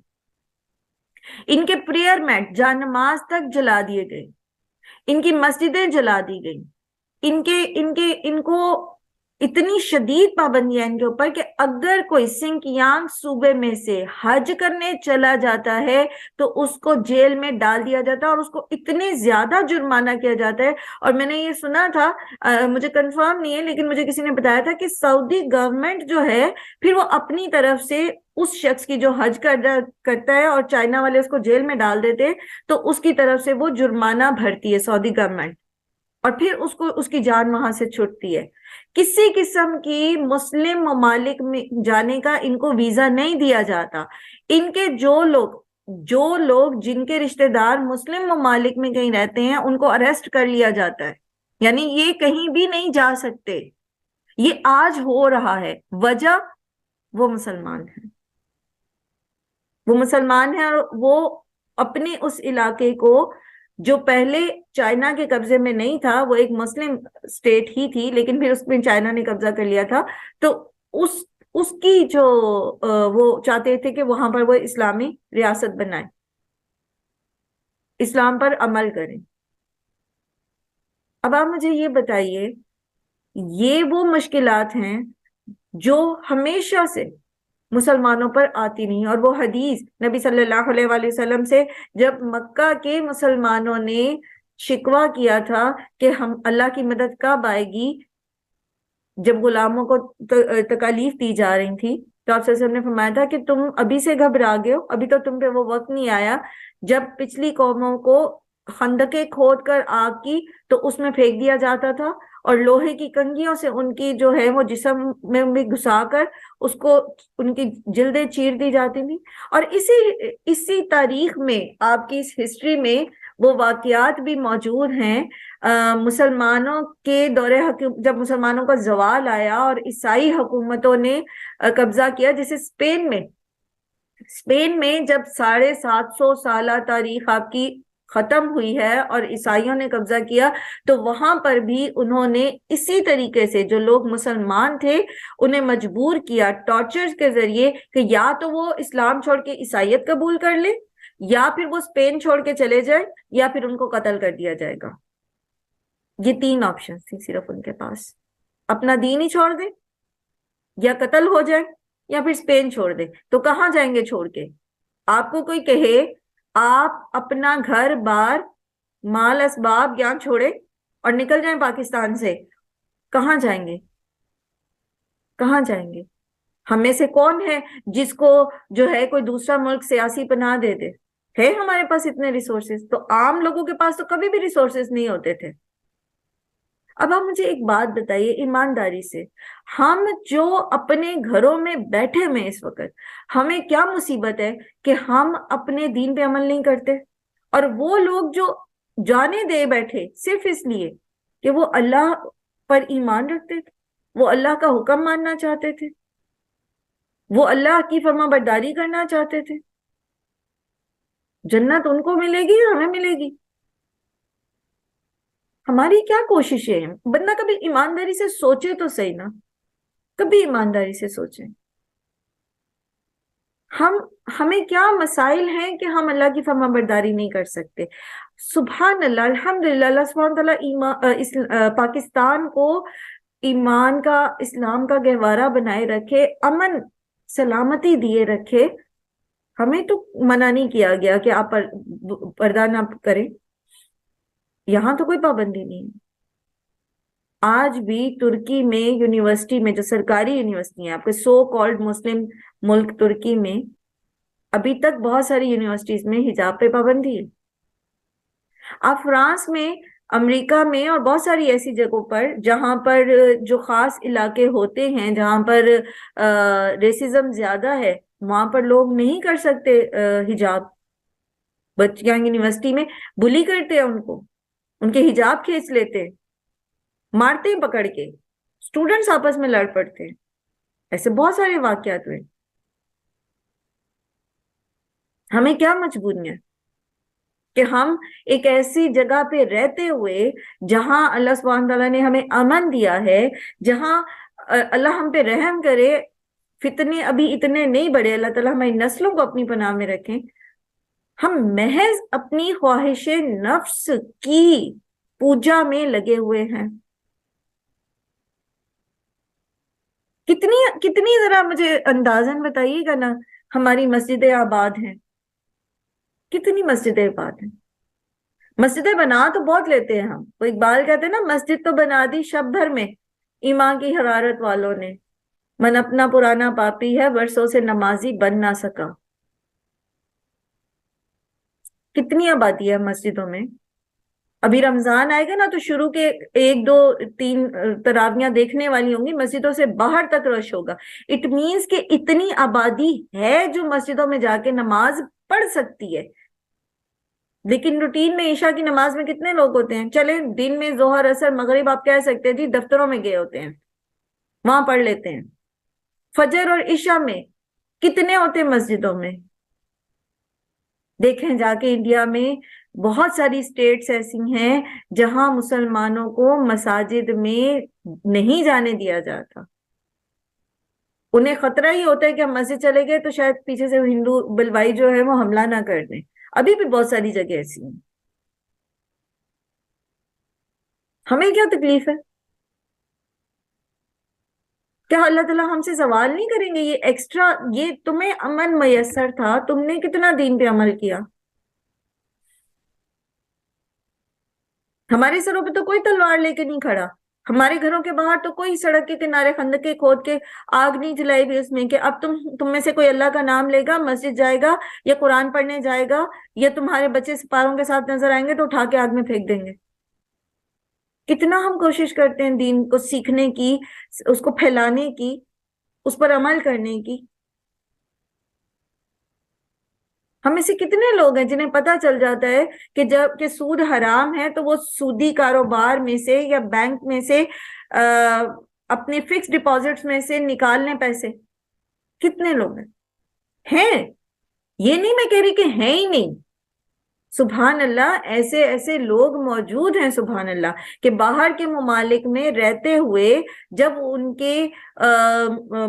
ان کے پریئر میٹ جان نماز تک جلا دیے گئے۔ ان کی مسجدیں جلا دی گئی، ان کو اتنی شدید پابندیاں ان کے اوپر کہ اگر کوئی سنکیانگ صوبے میں سے حج کرنے چلا جاتا ہے تو اس کو جیل میں ڈال دیا جاتا ہے اور اس کو اتنے زیادہ جرمانہ کیا جاتا ہے. اور میں نے یہ سنا تھا، مجھے کنفرم نہیں ہے لیکن مجھے کسی نے بتایا تھا کہ سعودی گورنمنٹ جو ہے پھر وہ اپنی طرف سے اس شخص کی جو حج کرتا ہے اور چائنا والے اس کو جیل میں ڈال دیتے تو اس کی طرف سے وہ جرمانہ بھرتی ہے سعودی گورنمنٹ، اور پھر اس کی جان وہاں سے چھٹتی ہے. کسی قسم کی مسلم ممالک میں جانے کا ان کو ویزا نہیں دیا جاتا. ان کے جو لوگ جن کے رشتہ دار مسلم ممالک میں کہیں رہتے ہیں ان کو اریسٹ کر لیا جاتا ہے، یعنی یہ کہیں بھی نہیں جا سکتے. یہ آج ہو رہا ہے، وجہ وہ مسلمان ہیں اور وہ اپنے اس علاقے کو جو پہلے چائنا کے قبضے میں نہیں تھا، وہ ایک مسلم اسٹیٹ ہی تھی لیکن پھر اس میں چائنا نے قبضہ کر لیا تھا، تو اس کی جو وہ چاہتے تھے کہ وہاں پر وہ اسلامی ریاست بنائے، اسلام پر عمل کریں. اب آپ مجھے یہ بتائیے، یہ وہ مشکلات ہیں جو ہمیشہ سے مسلمانوں پر آتی نہیں، اور وہ حدیث نبی صلی اللہ علیہ وآلہ وسلم سے جب مکہ کے مسلمانوں نے شکوہ کیا تھا کہ ہم اللہ کی مدد کب آئے گی، جب غلاموں کو تکالیف دی جا رہی تھی تو آپ صلی اللہ علیہ وسلم نے فرمایا تھا کہ تم ابھی سے گھبرا گئے ہو، ابھی تو تم پہ وہ وقت نہیں آیا جب پچھلی قوموں کو خندقیں کھود کر آگ کی تو اس میں پھینک دیا جاتا تھا اور لوہے کی کنگھیوں سے ان کی جو ہے وہ جسم میں بھی گھسا کر اس کو ان کی جلدیں چیر دی جاتی تھی. اور اسی تاریخ میں آپ کی اس ہسٹری میں وہ واقعات بھی موجود ہیں. مسلمانوں کے جب مسلمانوں کا زوال آیا اور عیسائی حکومتوں نے قبضہ کیا، جیسے اسپین میں جب 750 سالہ تاریخ آپ کی ختم ہوئی ہے اور عیسائیوں نے قبضہ کیا تو وہاں پر بھی انہوں نے اسی طریقے سے جو لوگ مسلمان تھے انہیں مجبور کیا ٹارچر کے ذریعے کہ یا تو وہ اسلام چھوڑ کے عیسائیت قبول کر لے یا پھر وہ اسپین چھوڑ کے چلے جائیں یا پھر ان کو قتل کر دیا جائے گا. یہ 3 آپشن تھی صرف ان کے پاس، اپنا دین ہی چھوڑ دیں یا قتل ہو جائے یا پھر اسپین چھوڑ دیں. تو کہاں جائیں گے چھوڑ کے؟ آپ کو کوئی کہے آپ اپنا گھر بار مال اسباب یہاں چھوڑے اور نکل جائیں پاکستان سے، کہاں جائیں گے؟ کہاں جائیں گے؟ ہم میں سے کون ہے جس کو جو ہے کوئی دوسرا ملک سیاسی پناہ دے دے؟ ہے ہمارے پاس اتنے ریسورسز؟ تو عام لوگوں کے پاس تو کبھی بھی ریسورسز نہیں ہوتے تھے. اب آپ مجھے ایک بات بتائیے ایمانداری سے، ہم جو اپنے گھروں میں بیٹھے ہوئے اس وقت، ہمیں کیا مصیبت ہے کہ ہم اپنے دین پہ عمل نہیں کرتے؟ اور وہ لوگ جو جانے دے بیٹھے صرف اس لیے کہ وہ اللہ پر ایمان رکھتے تھے، وہ اللہ کا حکم ماننا چاہتے تھے، وہ اللہ کی فرما برداری کرنا چاہتے تھے، جنت ان کو ملے گی ہمیں ملے گی. ہماری کیا کوششیں ہیں؟ بندہ کبھی ایمانداری سے سوچے تو صحیح نا، کبھی ایمانداری سے سوچیں. ہمیں کیا مسائل ہیں کہ ہم اللہ کی فرما برداری نہیں کر سکتے؟ سبحان اللہ، الحمدللہ، اللہ سبحانہ تعالیٰ پاکستان کو ایمان کا، اسلام کا گہوارہ بنائے رکھے، امن سلامتی دیے رکھے. ہمیں تو منع نہیں کیا گیا کہ آپ پردہ نہ کریں، یہاں تو کوئی پابندی نہیں ہے. آج بھی ترکی میں یونیورسٹی میں جو سرکاری یونیورسٹی ہیں، آپ کے سو کالڈ مسلم ملک ترکی میں، ابھی تک بہت ساری یونیورسٹیز میں حجاب پہ پابندی ہے. آپ فرانس میں، امریکہ میں اور بہت ساری ایسی جگہوں پر جہاں پر جو خاص علاقے ہوتے ہیں جہاں پر ریسزم زیادہ ہے، وہاں پر لوگ نہیں کر سکتے حجاب. بچیاں یونیورسٹی میں بلی کرتے ہیں، ان کو ان کے حجاب کھینچ لیتے، مارتے ہیں پکڑ کے، اسٹوڈنٹس آپس میں لڑ پڑتے ہیں. ایسے بہت سارے واقعات ہوئے. ہمیں کیا مجبوری ہے کہ ہم ایک ایسی جگہ پہ رہتے ہوئے جہاں اللہ سبحانہ تعالیٰ نے ہمیں امن دیا ہے، جہاں اللہ ہم پہ رحم کرے، فتنے ابھی اتنے نہیں بڑھے، اللہ تعالیٰ ہماری نسلوں کو اپنی پناہ میں رکھیں، ہم محض اپنی خواہش نفس کی پوجا میں لگے ہوئے ہیں. کتنی ذرا مجھے اندازن بتائیے گا نا ہماری مسجدیں آباد ہیں, کتنی مسجدیں آباد ہیں. مسجدیں بنا تو بہت لیتے ہیں ہم, وہ اقبال کہتے ہیں نا, مسجد تو بنا دی شب بھر میں ایمان کی حرارت والوں نے, من اپنا پرانا پاپی ہے برسوں سے نمازی بن نہ سکا. کتنی آبادی ہے مسجدوں میں. ابھی رمضان آئے گا نا تو شروع کے 1 2 3 تراویاں دیکھنے والی ہوں گی, مسجدوں سے باہر تک رش ہوگا. اٹ مینس کہ اتنی آبادی ہے جو مسجدوں میں جا کے نماز پڑھ سکتی ہے. لیکن روٹین میں عشاء کی نماز میں کتنے لوگ ہوتے ہیں؟ چلے دن میں ظہر اثر مغرب آپ کہہ سکتے ہیں جی دفتروں میں گئے ہوتے ہیں, وہاں پڑھ لیتے ہیں. فجر اور عشاء میں کتنے ہوتے ہیں مسجدوں میں؟ دیکھیں جا کے انڈیا میں بہت ساری اسٹیٹس ایسی ہیں جہاں مسلمانوں کو مساجد میں نہیں جانے دیا جاتا. انہیں خطرہ ہی ہوتا ہے کہ ہم مسجد چلے گئے تو شاید پیچھے سے ہندو بلوائی جو ہے وہ حملہ نہ کر دیں. ابھی بھی بہت ساری جگہ ایسی ہیں. ہمیں کیا تکلیف ہے؟ کیا اللہ تعالیٰ ہم سے سوال نہیں کریں گے؟ یہ ایکسٹرا, یہ تمہیں امن میسر تھا, تم نے کتنا دین پہ عمل کیا؟ ہمارے سروں پہ تو کوئی تلوار لے کے نہیں کھڑا. ہمارے گھروں کے باہر تو کوئی سڑک کے کنارے خندقیں کھود کے آگ نہیں جلائی بھی اس میں کہ اب تم میں سے کوئی اللہ کا نام لے گا, مسجد جائے گا یا قرآن پڑھنے جائے گا یا تمہارے بچے سپاروں کے ساتھ نظر آئیں گے تو اٹھا کے آگ میں پھینک دیں گے. کتنا ہم کوشش کرتے ہیں دین کو سیکھنے کی, اس کو پھیلانے کی, اس پر عمل کرنے کی. ہم میں سے کتنے لوگ ہیں جنہیں پتا چل جاتا ہے کہ جب کہ سود حرام ہے تو وہ سودی کاروبار میں سے یا بینک میں سے اپنے فکس ڈپازٹس میں سے نکال لیں پیسے؟ کتنے لوگ ہیں؟ یہ نہیں میں کہہ رہی کہ ہیں ہی نہیں, سبحان اللہ, ایسے لوگ موجود ہیں سبحان اللہ کہ باہر کے ممالک میں رہتے ہوئے جب ان کے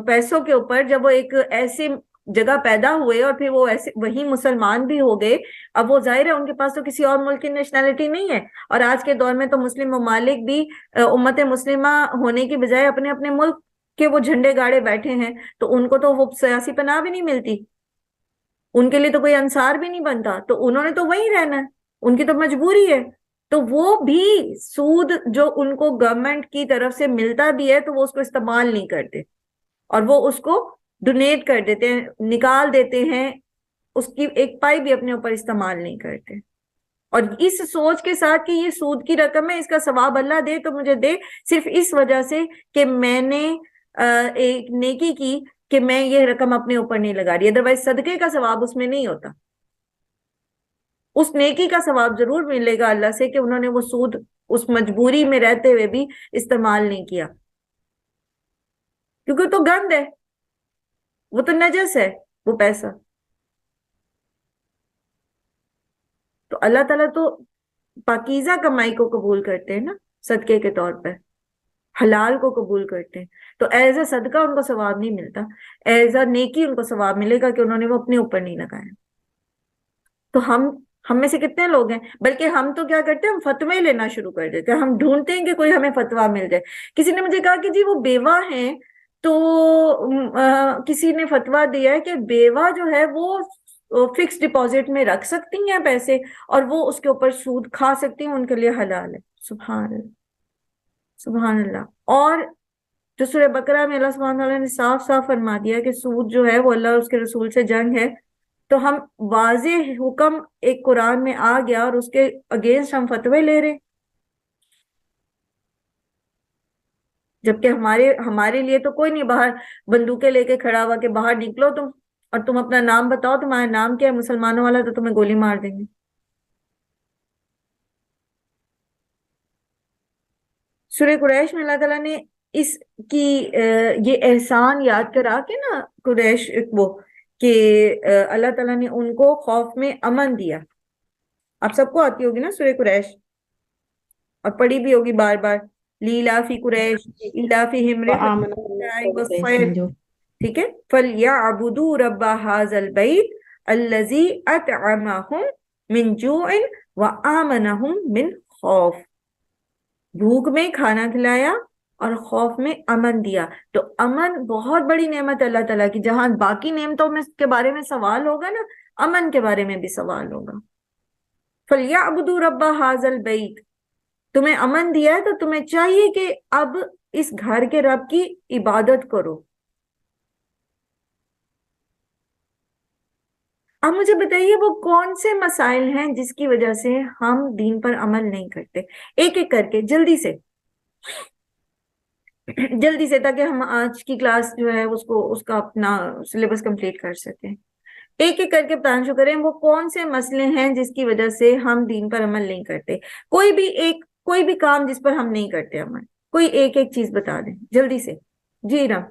پیسوں کے اوپر جب وہ ایک ایسے جگہ پیدا ہوئے اور پھر وہ ایسے وہی مسلمان بھی ہو گئے, اب وہ ظاہر ہے ان کے پاس تو کسی اور ملک کی نیشنلٹی نہیں ہے, اور آج کے دور میں تو مسلم ممالک بھی امت مسلمہ ہونے کی بجائے اپنے اپنے ملک کے وہ جھنڈے گاڑے بیٹھے ہیں, تو ان کو تو وہ سیاسی پناہ بھی نہیں ملتی, ان کے لیے تو کوئی انصار بھی نہیں بنتا, تو انہوں نے تو وہیں رہنا ہے, ان کی تو مجبوری ہے. تو وہ بھی سود جو ان کو گورنمنٹ کی طرف سے ملتا بھی ہے تو وہ اس کو استعمال نہیں کرتے, اور وہ اس کو ڈونیٹ کر دیتے ہیں, نکال دیتے ہیں, اس کی ایک پائی بھی اپنے اوپر استعمال نہیں کرتے. اور اس سوچ کے ساتھ کہ یہ سود کی رقم ہے, اس کا ثواب اللہ دے تو مجھے دے, صرف اس وجہ سے کہ میں نے ایک نیکی کی کہ میں یہ رقم اپنے اوپر نہیں لگا رہی, ادروائز صدقے کا ثواب اس میں نہیں ہوتا. اس نیکی کا ثواب ضرور ملے گا اللہ سے کہ انہوں نے وہ سود اس مجبوری میں رہتے ہوئے بھی استعمال نہیں کیا, کیونکہ تو گند ہے, وہ تو نجس ہے وہ پیسہ. تو اللہ تعالیٰ تو پاکیزہ کمائی کو قبول کرتے ہیں نا صدقے کے طور پر, حلال کو قبول کرتے ہیں. تو ایز اے صدقہ ان کو ثواب نہیں ملتا, ایز اے نیکی ان کو ثواب ملے گا کہ انہوں نے وہ اپنے اوپر نہیں لگایا. تو ہم میں سے کتنے لوگ ہیں, بلکہ ہم تو کیا کرتے ہیں, ہم فتوے لینا شروع کر دیتے ہیں, ہم ڈھونڈتے ہیں کہ کوئی ہمیں فتویٰ مل جائے. کسی نے مجھے کہا کہ جی وہ بیوہ ہیں تو کسی نے فتویٰ دیا ہے کہ بیوہ جو ہے وہ فکس ڈپازٹ میں رکھ سکتی ہیں پیسے اور وہ اس کے اوپر سود کھا سکتی ہیں, ان کے لیے حلال ہے. سبحان اللہ, سبحان اللہ. اور جو سورہ بقرہ میں اللہ سبحانہ تعالیٰ نے صاف صاف فرما دیا کہ سود جو ہے وہ اللہ اور اس کے رسول سے جنگ ہے, تو ہم واضح حکم ایک قرآن میں آ گیا اور اس کے اگینسٹ ہم فتوے لے رہے, جبکہ ہمارے لیے تو کوئی نہیں باہر بندوقیں لے کے کھڑا ہوا کہ باہر نکلو تم اور تم اپنا نام بتاؤ, تمہارا نام کیا ہے, مسلمانوں والا, تو تمہیں گولی مار دیں گے. سورہ قریش میں اللہ تعالیٰ نے اس کی یہ احسان یاد کرا کے نا قریش وہ کہ اللہ تعالیٰ نے ان کو خوف میں امن دیا. آپ سب کو آتی ہوگی نا سورہ قریش, اور پڑھی بھی ہوگی بار بار, لیلافی قریش ایلافہم رحلۃ الشتاء والصیف, ٹھیک ہے. فَلْيَعْبُدُوا رَبَّ هَٰذَا الْبَيْتِ الذی اطعمہم من جوع وآمنہم من خوف، بھوک میں کھانا کھلایا اور خوف میں امن دیا. تو امن بہت بڑی نعمت اللہ تعالیٰ کی. جہاں باقی نعمتوں میں کے بارے میں سوال ہوگا نا، امن کے بارے میں بھی سوال ہوگا. فَلْيَعْبُدُوا رَبَّ هَٰذَا الْبَيْتِ، تمہیں امن دیا ہے تو تمہیں چاہیے کہ اب اس گھر کے رب کی عبادت کرو. اب مجھے بتائیے وہ کون سے مسائل ہیں جس کی وجہ سے ہم دین پر عمل نہیں کرتے؟ ایک ایک کر کے جلدی سے جلدی سے، تاکہ ہم آج کی کلاس جو ہے اس کا اپنا سلیبس کمپلیٹ کر سکیں. ایک ایک کر کے بتانا شروع کریں وہ کون سے مسئلے ہیں جس کی وجہ سے ہم دین پر عمل نہیں کرتے. کوئی بھی کام جس پر ہم نہیں کرتے عمل، کوئی ایک ایک چیز بتا دیں جلدی سے. جی رام.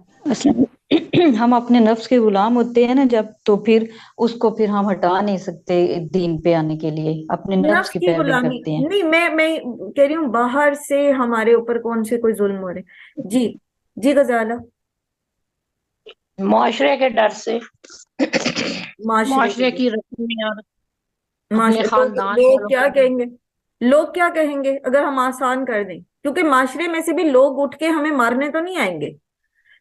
ہم اپنے نفس کے غلام ہوتے ہیں نا جب، تو پھر اس کو پھر ہم ہٹا نہیں سکتے دین پہ آنے کے لیے، اپنے نفس کی پیروی غلامی کرتے ہیں. نہیں، میں کہہ رہی ہوں باہر سے ہمارے اوپر کون سے کوئی ظلم ہو رہے. جی جی غزالہ. معاشرے کے ڈر سے، معاشرے کی رسمیں اور اپنے معاشرے تو خاندان لوگ والوں کیا کا. کہیں گے؟ لوگ کیا کہیں گے اگر ہم آسان کر دیں؟ کیونکہ معاشرے میں سے بھی لوگ اٹھ کے ہمیں مارنے تو نہیں آئیں گے.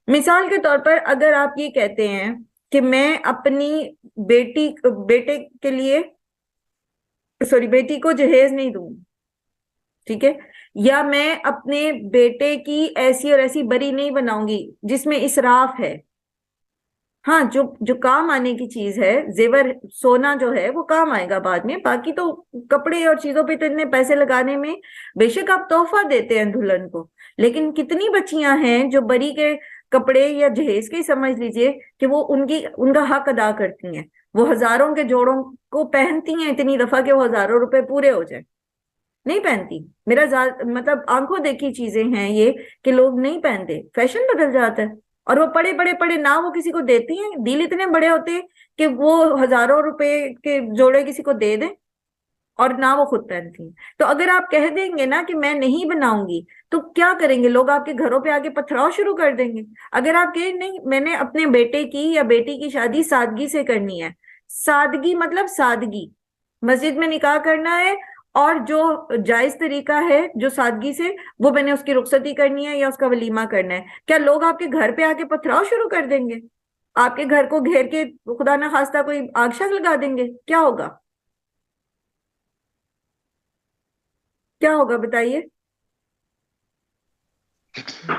مثال کے طور پر اگر آپ یہ کہتے ہیں کہ میں اپنی بیٹے کے لیے بیٹی کو جہیز نہیں دوں، ٹھیک ہے، یا میں اپنے بیٹے کی ایسی اور ایسی بری نہیں بناؤں گی جس میں اسراف ہے. ہاں جو کام آنے کی چیز ہے، زیور سونا جو ہے وہ کام آئے گا بعد میں، باقی تو کپڑے اور چیزوں پہ اتنے پیسے لگانے میں بے شک آپ تحفہ دیتے ہیں دلہن کو، لیکن کتنی بچیاں ہیں جو بری کے کپڑے یا جہیز کے سمجھ لیجئے کہ وہ ان کا حق ادا کرتی ہیں. وہ ہزاروں کے جوڑوں کو پہنتی ہیں اتنی دفعہ کہ وہ ہزاروں روپے پورے ہو جائیں. نہیں پہنتی. میرا مطلب آنکھوں دیکھی چیزیں ہیں یہ کہ لوگ نہیں پہنتے، فیشن بدل جاتا ہے. اور وہ پڑے نہ وہ کسی کو دیتی ہیں، دل اتنے بڑے ہوتے ہیں کہ وہ ہزاروں روپے کے جوڑے کسی کو دے دیں اور نہ وہ خود پہنتی ہیں. تو اگر آپ کہہ دیں گے نا کہ میں نہیں بناؤں گی تو کیا کریں گے لوگ؟ آپ کے گھروں پہ آگے پتھراؤ شروع کر دیں گے. اگر آپ کہیں نہیں میں نے اپنے بیٹے کی یا بیٹی کی شادی سادگی سے کرنی ہے، سادگی مطلب سادگی، مسجد میں نکاح کرنا ہے اور جو جائز طریقہ ہے جو سادگی سے، وہ میں نے اس کی رخصتی کرنی ہے یا اس کا ولیمہ کرنا ہے، کیا لوگ آپ کے گھر پہ آ کے پتھراؤ شروع کر دیں گے؟ آپ کے گھر کو گھیر کے خدا نہ خواستہ کوئی آگ شگ لگا دیں گے؟ کیا ہوگا؟ کیا ہوگا بتائیے؟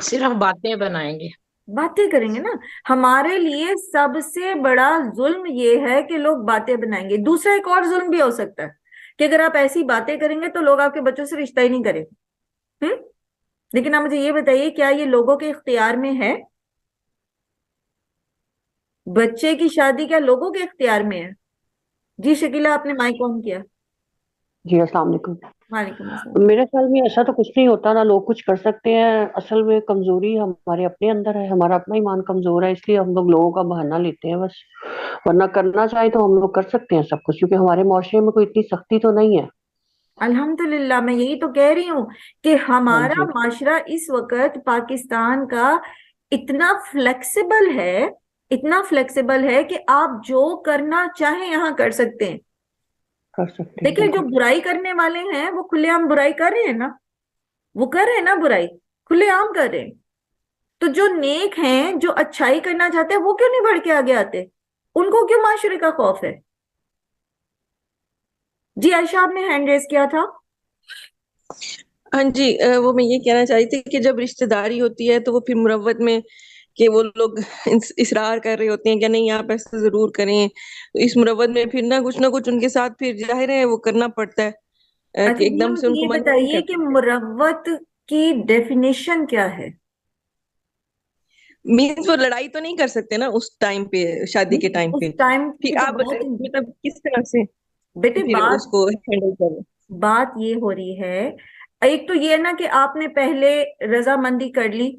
صرف باتیں بنائیں گے. باتیں کریں گے نا. ہمارے لیے سب سے بڑا ظلم یہ ہے کہ لوگ باتیں بنائیں گے. دوسرا ایک اور ظلم بھی ہو سکتا ہے کہ اگر آپ ایسی باتیں کریں گے تو لوگ آپ کے بچوں سے رشتہ ہی نہیں کریں گے. لیکن آپ مجھے یہ بتائیے کیا یہ لوگوں کے اختیار میں ہے؟ بچے کی شادی کیا لوگوں کے اختیار میں ہے؟ جی شکیلہ آپ نے مائک آن کیا. جی السلام علیکم. وعلیکم السلام. میرے خیال میں ایسا تو کچھ نہیں ہوتا، نہ لوگ کچھ کر سکتے ہیں. اصل میں کمزوری ہمارے اپنے اندر ہے، ہمارا اپنا ایمان کمزور ہے، اس لیے ہم لوگ لوگوں کا بہانہ لیتے ہیں بس. ورنہ کرنا چاہے تو ہم لوگ کر سکتے ہیں سب کچھ، کیونکہ ہمارے معاشرے میں کوئی اتنی سختی تو نہیں ہے. الحمدللہ، میں یہی تو کہہ رہی ہوں کہ ہاں ہمارا جی. معاشرہ اس وقت پاکستان کا اتنا فلیکسیبل ہے کہ آپ جو کرنا چاہیں یہاں کر سکتے ہیں. کر سکتے ہیں دیکھیں جو بالکل. برائی کرنے والے ہیں وہ کھلے عام برائی کر رہے ہیں نا، وہ کر رہے ہیں نا برائی، کھلے عام کر رہے ہیں. تو جو نیک ہیں جو اچھائی کرنا چاہتے ہیں وہ کیوں نہیں بڑھ کے آگے آتے؟ ان کو کیوں معاشرے کا خوف ہے؟ جی عائشہ آپ نے ہینڈ ریز کیا تھا. ہاں جی، وہ میں یہ کہنا چاہتی تھی کہ جب رشتہ داری ہوتی ہے تو وہ پھر مروت میں کہ وہ لوگ اصرار کر رہے ہوتے ہیں کہ نہیں آپ ایسا ضرور کریں، اس مروت میں پھر نہ کچھ ان کے ساتھ پھر ظاہر ہے وہ کرنا پڑتا ہے کہ اچھا ایک یہ دم سے مجھے ان کو یہ منع نہیں بتائیے کر کہ سکتے. مروت کی ڈیفینیشن کیا ہے؟ مینس وہ لڑائی تو نہیں کر سکتے نا اس ٹائم پہ، شادی کے ٹائم اس پہ. ٹائم کی پھر تو آپ بہت مطلب کس طرح سے بیٹے پھر اس کو ہینڈل کریں؟ بات یہ ہو رہی ہے، ایک تو یہ نا کہ آپ نے پہلے رضامندی کر لی،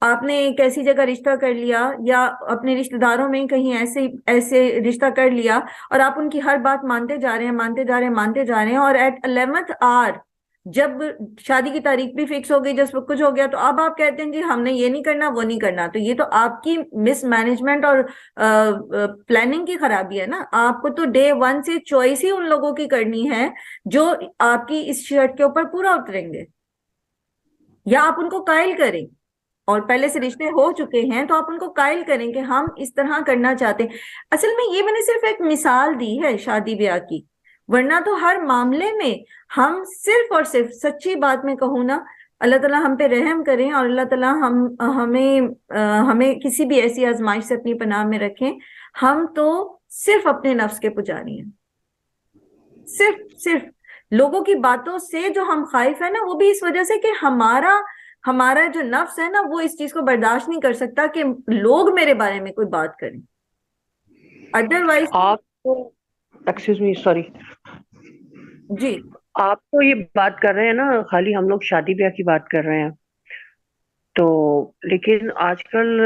آپ نے ایک ایسی جگہ رشتہ کر لیا یا اپنے رشتہ داروں میں کہیں ایسے رشتہ کر لیا اور آپ ان کی ہر بات مانتے جا رہے ہیں اور ایٹ 11th آور جب شادی کی تاریخ بھی فکس ہو گئی، جب سب کچھ ہو گیا، تو اب آپ کہتے ہیں جی ہم نے یہ نہیں کرنا وہ نہیں کرنا. تو یہ تو آپ کی مس مینجمنٹ اور پلاننگ کی خرابی ہے نا. آپ کو تو ڈے ون سے چوائس ہی ان لوگوں کی کرنی ہے جو آپ کی اس شرط کے اوپر پورا اتریں گے، یا آپ ان کو قائل کریں. اور پہلے سے رشتے ہو چکے ہیں تو آپ ان کو قائل کریں کہ ہم اس طرح کرنا چاہتے ہیں. اصل میں یہ میں نے صرف ایک مثال دی ہے شادی بیاہ کی، ورنہ تو ہر معاملے میں ہم صرف اور صرف سچی بات میں کہوں نا، اللہ تعالیٰ ہم پہ رحم کریں اور اللہ تعالیٰ ہمیں کسی بھی ایسی آزمائش سے اپنی پناہ میں رکھیں. ہم تو صرف اپنے نفس کے پجاری ہیں، صرف لوگوں کی باتوں سے جو ہم خائف ہیں نا، وہ بھی اس وجہ سے کہ ہمارا جو نفس ہے نا وہ اس چیز کو برداشت نہیں کر سکتا کہ لوگ میرے بارے میں کوئی بات کریں. ادروائز آپ تو ایکسکیوز می سوری، جی آپ تو یہ بات کر رہے ہیں نا، خالی ہم لوگ شادی بیاہ کی بات کر رہے ہیں تو، لیکن آج کل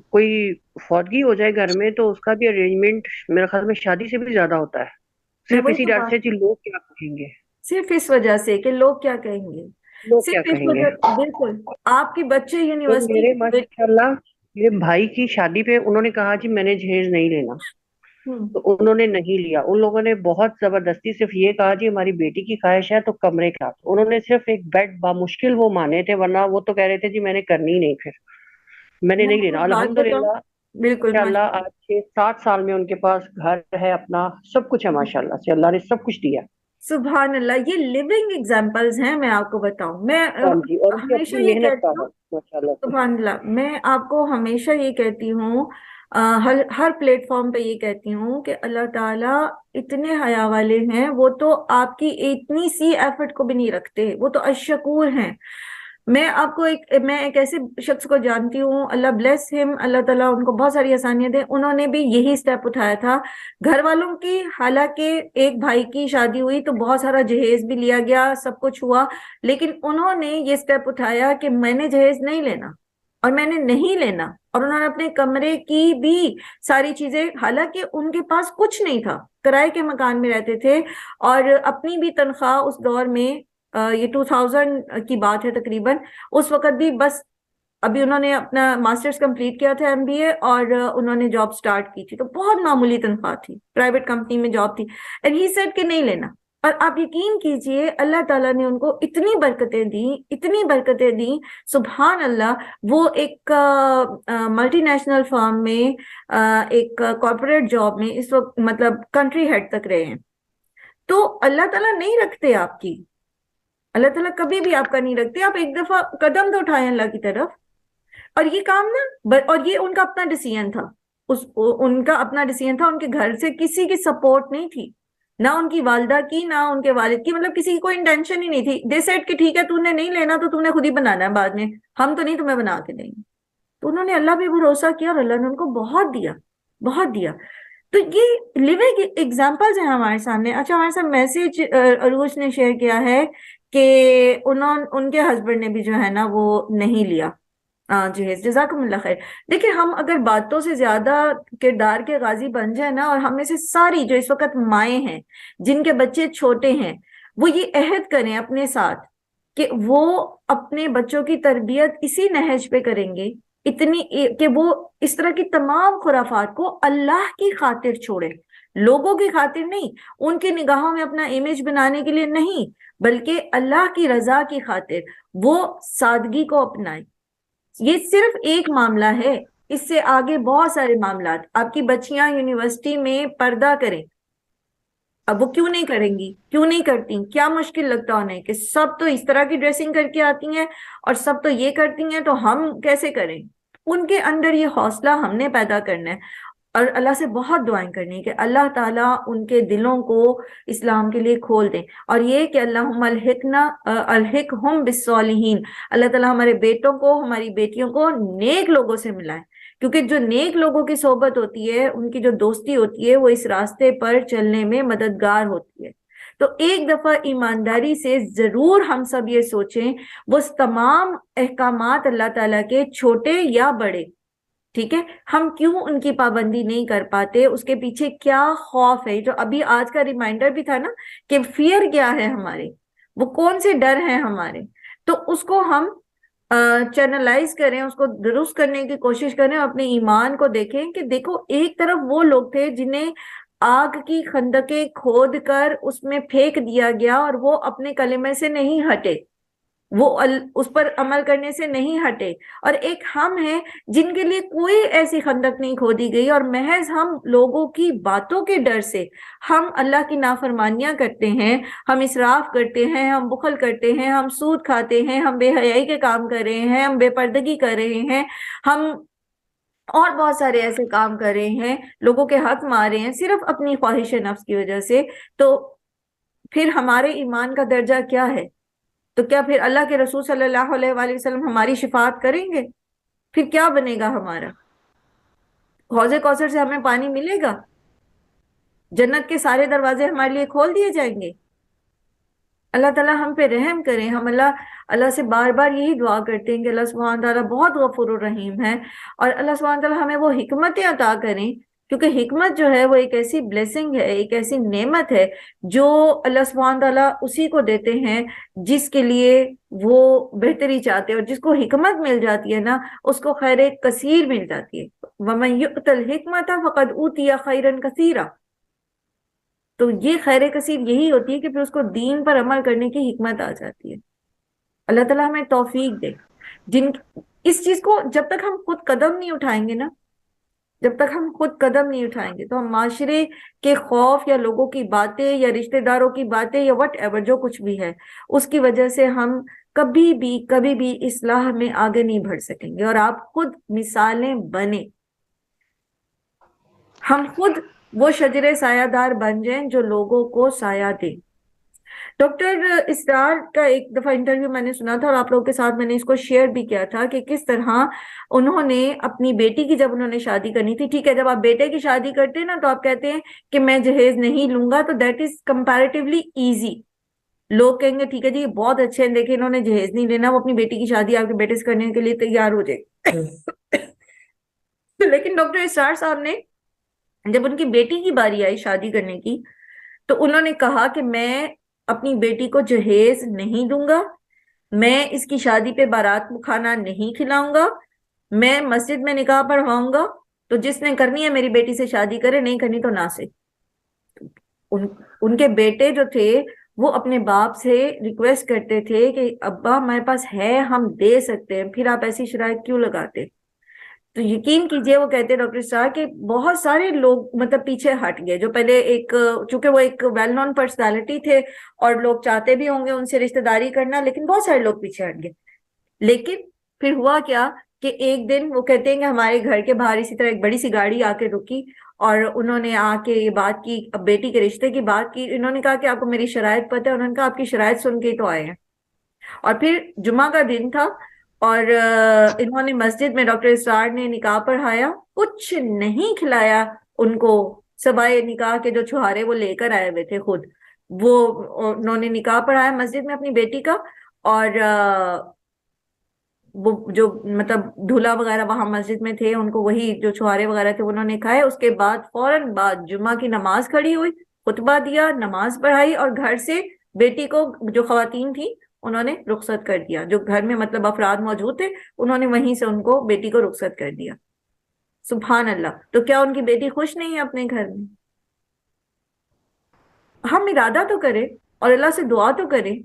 کوئی فوتگی ہو جائے گھر میں تو اس کا بھی ارینجمنٹ میرے خیال میں شادی سے بھی زیادہ ہوتا ہے، میں صرف وہی اسی تو ڈر سے کہ لوگ کیا کہیں گے. صرف اس وجہ سے کہ لوگ کیا کہیں گے، لوگ کیا صرف اس کہیں گے. وجہ. بالکل. آپ کے بچے تو یونیورسٹی میرے ماشاء اللہ میرے بھائی کی شادی پہ انہوں نے کہا جی میں نے جہیز نہیں لینا، تو انہوں نے نہیں لیا. ان لوگوں نے بہت زبردستی صرف یہ کہا جی ہماری بیٹی کی خواہش ہے تو کمرے کا، انہوں نے صرف ایک بیڈ بامشکل وہ مانے تھے، ورنہ وہ تو کہہ رہے تھے جی میں نے کرنی ہی نہیں، پھر میں نے میں نہیں آپ کو لینا. ایک بات بتاؤں. الحمدللہ بالکل ماشاءاللہ آج 6-7 سال میں ان کے پاس گھر ہے اپنا، سب کچھ ہے ماشاءاللہ سے، اللہ نے سب کچھ دیا. سبحان اللہ. یہ لیونگ ایگزامپلز ہیں. میں آپ کو بتاؤں، میں ہاں جی، اور ان کی ہمیشہ اپنی یہ محنت کہتی کا ہوں، ہے ماشاءاللہ سے. سبحان اللہ، میں آپ کو ہمیشہ یہ کہتی ہوں، ہر پلیٹ فارم پہ یہ کہتی ہوں کہ اللہ تعالیٰ اتنے حیا والے ہیں، وہ تو آپ کی اتنی سی ایفرٹ کو بھی نہیں رکھتے، وہ تو اشکور ہیں. میں آپ کو میں ایک ایسے شخص کو جانتی ہوں، اللہ بلیس ہم، اللہ تعالیٰ ان کو بہت ساری آسانیاں دیں. انہوں نے بھی یہی سٹیپ اٹھایا تھا گھر والوں کی. حالانکہ ایک بھائی کی شادی ہوئی تو بہت سارا جہیز بھی لیا گیا، سب کچھ ہوا، لیکن انہوں نے یہ سٹیپ اٹھایا کہ میں نے جہیز نہیں لینا اور میں نے نہیں لینا. اور انہوں نے اپنے کمرے کی بھی ساری چیزیں، حالانکہ ان کے پاس کچھ نہیں تھا، کرائے کے مکان میں رہتے تھے، اور اپنی بھی تنخواہ اس دور میں، یہ 2000 کی بات ہے تقریباً، اس وقت بھی بس ابھی انہوں نے اپنا ماسٹرز کمپلیٹ کیا تھا MBA، اور انہوں نے جاب سٹارٹ کی تھی، تو بہت معمولی تنخواہ تھی، پرائیویٹ کمپنی میں جاب تھی. اینڈ ہی سیڈ کہ نہیں لینا. اور آپ یقین کیجئے اللہ تعالیٰ نے ان کو اتنی برکتیں دیں، اتنی برکتیں دیں، سبحان اللہ. وہ ایک ملٹی نیشنل فرم میں ایک کارپوریٹ جاب میں اس وقت مطلب کنٹری ہیڈ تک رہے ہیں. تو اللہ تعالیٰ نہیں رکھتے آپ کی، اللہ تعالیٰ کبھی بھی آپ کا نہیں رکھتے. آپ ایک دفعہ قدم تو اٹھائیں اللہ کی طرف. اور یہ کام نا، اور یہ ان کا اپنا ڈیسیژن تھا، ان کا اپنا ڈیسیژن تھا. ان کے گھر سے کسی کی سپورٹ نہیں تھی، نہ ان کی والدہ کی، نہ ان کے والد کی، مطلب کسی کی کوئی انٹینشن ہی نہیں تھی. دے سیڈ کہ ٹھیک ہے تو نے نہیں لینا تو نے خود ہی بنانا ہے بعد میں، ہم تو نہیں تمہیں بنا کے دیں گے. تو انہوں نے اللہ پہ بھروسہ کیا اور اللہ نے ان کو بہت دیا، بہت دیا. تو یہ لیونگ ایگزامپلز ہیں ہمارے سامنے. اچھا، ہمارے ساتھ میسج عروج نے شیئر کیا ہے کہ ان کے ہسبینڈ نے بھی جو ہے نا وہ نہیں لیا جہیز. جزاکم اللہ خیر. دیکھیں، ہم اگر باتوں سے زیادہ کردار کے غازی بن جائیں نا، اور ہم میں سے ساری جو اس وقت مائیں ہیں جن کے بچے چھوٹے ہیں، وہ یہ عہد کریں اپنے ساتھ کہ وہ اپنے بچوں کی تربیت اسی نہج پہ کریں گے، اتنی کہ وہ اس طرح کی تمام خرافات کو اللہ کی خاطر چھوڑیں، لوگوں کی خاطر نہیں، ان کی نگاہوں میں اپنا امیج بنانے کے لیے نہیں، بلکہ اللہ کی رضا کی خاطر وہ سادگی کو اپنائیں. یہ صرف ایک معاملہ ہے، اس سے آگے بہت سارے معاملات. آپ کی بچیاں یونیورسٹی میں پردہ کریں، اب وہ کیوں نہیں کریں گی، کیوں نہیں کرتی، کیا مشکل لگتا انہیں کہ سب تو اس طرح کی ڈریسنگ کر کے آتی ہیں اور سب تو یہ کرتی ہیں تو ہم کیسے کریں. ان کے اندر یہ حوصلہ ہم نے پیدا کرنا ہے، اور اللہ سے بہت دعائیں کرنی کہ اللہ تعالیٰ ان کے دلوں کو اسلام کے لیے کھول دیں. اور یہ کہ اللہم الحقہم بالصالحین، اللہ تعالیٰ ہمارے بیٹوں کو، ہماری بیٹیوں کو نیک لوگوں سے ملائے، کیونکہ جو نیک لوگوں کی صحبت ہوتی ہے، ان کی جو دوستی ہوتی ہے، وہ اس راستے پر چلنے میں مددگار ہوتی ہے. تو ایک دفعہ ایمانداری سے ضرور ہم سب یہ سوچیں، وہ تمام احکامات اللہ تعالیٰ کے، چھوٹے یا بڑے، ٹھیک ہے، ہم کیوں ان کی پابندی نہیں کر پاتے، اس کے پیچھے کیا خوف ہے. جو ابھی آج کا ریمائنڈر بھی تھا نا کہ فیئر کیا ہے ہمارے، وہ کون سے ڈر ہیں ہمارے، تو اس کو ہم چینلائز کریں، اس کو درست کرنے کی کوشش کریں، اپنے ایمان کو دیکھیں کہ دیکھو ایک طرف وہ لوگ تھے جنہیں آگ کی خندقیں کھود کر اس میں پھینک دیا گیا اور وہ اپنے کلمے سے نہیں ہٹے، وہ اس پر عمل کرنے سے نہیں ہٹے، اور ایک ہم ہیں جن کے لیے کوئی ایسی خندق نہیں کھودی گئی، اور محض ہم لوگوں کی باتوں کے ڈر سے ہم اللہ کی نافرمانیاں کرتے ہیں، ہم اسراف کرتے ہیں، ہم بخل کرتے ہیں، ہم سود کھاتے ہیں، ہم بے حیائی کے کام کر رہے ہیں، ہم بے پردگی کر رہے ہیں، ہم اور بہت سارے ایسے کام کر رہے ہیں، لوگوں کے حق مار رہے ہیں صرف اپنی خواہش نفس کی وجہ سے، تو پھر ہمارے ایمان کا درجہ کیا ہے؟ تو کیا پھر اللہ کے رسول صلی اللہ علیہ وآلہ وسلم ہماری شفاعت کریں گے؟ پھر کیا بنے گا ہمارا؟ حوض کوثر سے ہمیں پانی ملے گا؟ جنت کے سارے دروازے ہمارے لیے کھول دیے جائیں گے؟ اللہ تعالیٰ ہم پہ رحم کریں. ہم اللہ سے بار بار یہی دعا کرتے ہیں کہ اللہ سبحانہ تعالیٰ بہت غفور الرحیم ہے، اور اللہ سبحانہ تعالیٰ ہمیں وہ حکمتیں عطا کریں، کیونکہ حکمت جو ہے وہ ایک ایسی بلیسنگ ہے، ایک ایسی نعمت ہے جو اللہ سبحانہ تعالیٰ اسی کو دیتے ہیں جس کے لیے وہ بہتری چاہتے ہیں، اور جس کو حکمت مل جاتی ہے نا اس کو خیر کثیر مل جاتی ہے. وَمَن يُؤْتَ الْحِكْمَةَ فَقَدْ أُوتِيَ خَيْرًا كَثِيرًا. تو یہ خیر کثیر یہی ہوتی ہے کہ پھر اس کو دین پر عمل کرنے کی حکمت آ جاتی ہے. اللہ تعالیٰ ہمیں توفیق دے. اس چیز کو جب تک ہم خود قدم نہیں اٹھائیں گے نا، جب تک ہم خود قدم نہیں اٹھائیں گے تو ہم معاشرے کے خوف یا لوگوں کی باتیں یا رشتہ داروں کی باتیں یا وٹ ایور جو کچھ بھی ہے اس کی وجہ سے ہم کبھی بھی اصلاح میں آگے نہیں بڑھ سکیں گے. اور آپ خود مثالیں بنیں، ہم خود وہ شجر سایہ دار بن جائیں جو لوگوں کو سایہ دیں. ڈاکٹر اسرار کا ایک دفعہ انٹرویو میں نے سنا تھا، اور آپ لوگوں کے ساتھ میں نے اس کو شیئر بھی کیا تھا کہ کس طرح انہوں نے اپنی بیٹی کی جب انہوں نے شادی کرنی تھی، ٹھیک ہے جب آپ بیٹے کی شادی کرتے ہیں نا تو آپ کہتے ہیں کہ میں جہیز نہیں لوں گا، تو دیٹ از کمپیریٹیولی ایزی. لوگ کہیں گے ٹھیک ہے جی یہ بہت اچھے ہیں، دیکھیں انہوں نے جہیز نہیں لینا، وہ اپنی بیٹی کی شادی آپ کے بیٹے سے کرنے کے لیے تیار ہو جائے. لیکن ڈاکٹر اسرار صاحب نے جب ان کی بیٹی کی باری آئی شادی کرنے کی تو انہوں نے کہا کہ میں اپنی بیٹی کو جہیز نہیں دوں گا، میں اس کی شادی پہ بارات کھانا نہیں کھلاؤں گا، میں مسجد میں نکاح پڑھواؤں گا، تو جس نے کرنی ہے میری بیٹی سے شادی کرے، نہیں کرنی تو نہ سے. ان کے بیٹے جو تھے وہ اپنے باپ سے ریکویسٹ کرتے تھے کہ ابا ہمارے پاس ہے، ہم دے سکتے ہیں، پھر آپ ایسی شرائط کیوں لگاتے؟ تو یقین کیجئے وہ کہتے ڈاکٹر صاحب کہ بہت سارے لوگ مطلب پیچھے ہٹ گئے، جو پہلے چونکہ وہ ایک ویل نون پرسنالٹی تھے اور لوگ چاہتے بھی ہوں گے ان سے رشتہ داری کرنا، لیکن بہت سارے لوگ پیچھے ہٹ گئے. لیکن پھر ہوا کیا کہ ایک دن وہ کہتے ہیں کہ ہمارے گھر کے باہر اسی طرح ایک بڑی سی گاڑی آ کے رکی، اور انہوں نے آ کے یہ بات کی، بیٹی کے رشتے کی بات کی. انہوں نے کہا کہ آپ کو میری شرائط پتہ ہے؟ انہوں نے کہا آپ کی شرائط سن کے تو آئے ہیں. اور پھر جمعہ کا دن تھا اور انہوں نے مسجد میں ڈاکٹر اسرار نے نکاح پڑھایا، کچھ نہیں کھلایا ان کو سوائے نکاح کے جو چھہارے وہ لے کر آئے ہوئے تھے خود، وہ انہوں نے نکاح پڑھایا مسجد میں اپنی بیٹی کا، اور وہ جو مطلب دھولا وغیرہ وہاں مسجد میں تھے ان کو وہی جو چھہارے وغیرہ تھے انہوں نے کھائے. اس کے بعد فوراً بعد جمعہ کی نماز کھڑی ہوئی، خطبہ دیا، نماز پڑھائی، اور گھر سے بیٹی کو جو خواتین تھیں انہوں نے رخصت کر دیا، جو گھر میں مطلب افراد موجود تھے انہوں نے وہیں سے ان کو بیٹی کو رخصت کر دیا. سبحان اللہ. تو کیا ان کی بیٹی خوش نہیں ہے اپنے گھر میں؟ ہم ارادہ تو کریں اور اللہ سے دعا تو کریں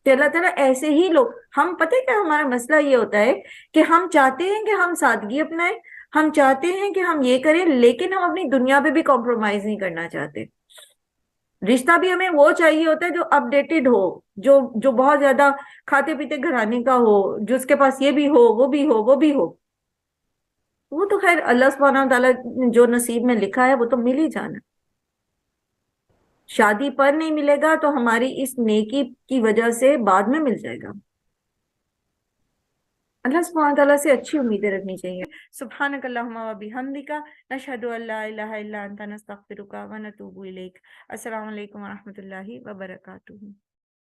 کہ اللہ تعالیٰ ایسے ہی لوگ. ہم پتہ کیا ہمارا مسئلہ یہ ہوتا ہے کہ ہم چاہتے ہیں کہ ہم سادگی اپنائیں، ہم چاہتے ہیں کہ ہم یہ کریں، لیکن ہم اپنی دنیا پہ بھی کمپرومائز نہیں کرنا چاہتے. رشتہ بھی ہمیں وہ چاہیے ہوتا ہے جو اپ ڈیٹڈ ہو، جو بہت زیادہ کھاتے پیتے گھرانے کا ہو، جو اس کے پاس یہ بھی ہو وہ بھی ہو وہ بھی ہو. وہ تو خیر اللہ سبحانہ تعالیٰ جو نصیب میں لکھا ہے وہ تو مل ہی جانا. شادی پر نہیں ملے گا تو ہماری اس نیکی کی وجہ سے بعد میں مل جائے گا. اللہ سبحانہ تعالیٰ سے اچھی امیدیں رکھنی چاہیے. سبحانک اللہم و بحمدک، نشہد ان لا الہ الا انت، نستغفرک و نتوب الیک. السلام علیکم و رحمۃ اللہ وبرکاتہ.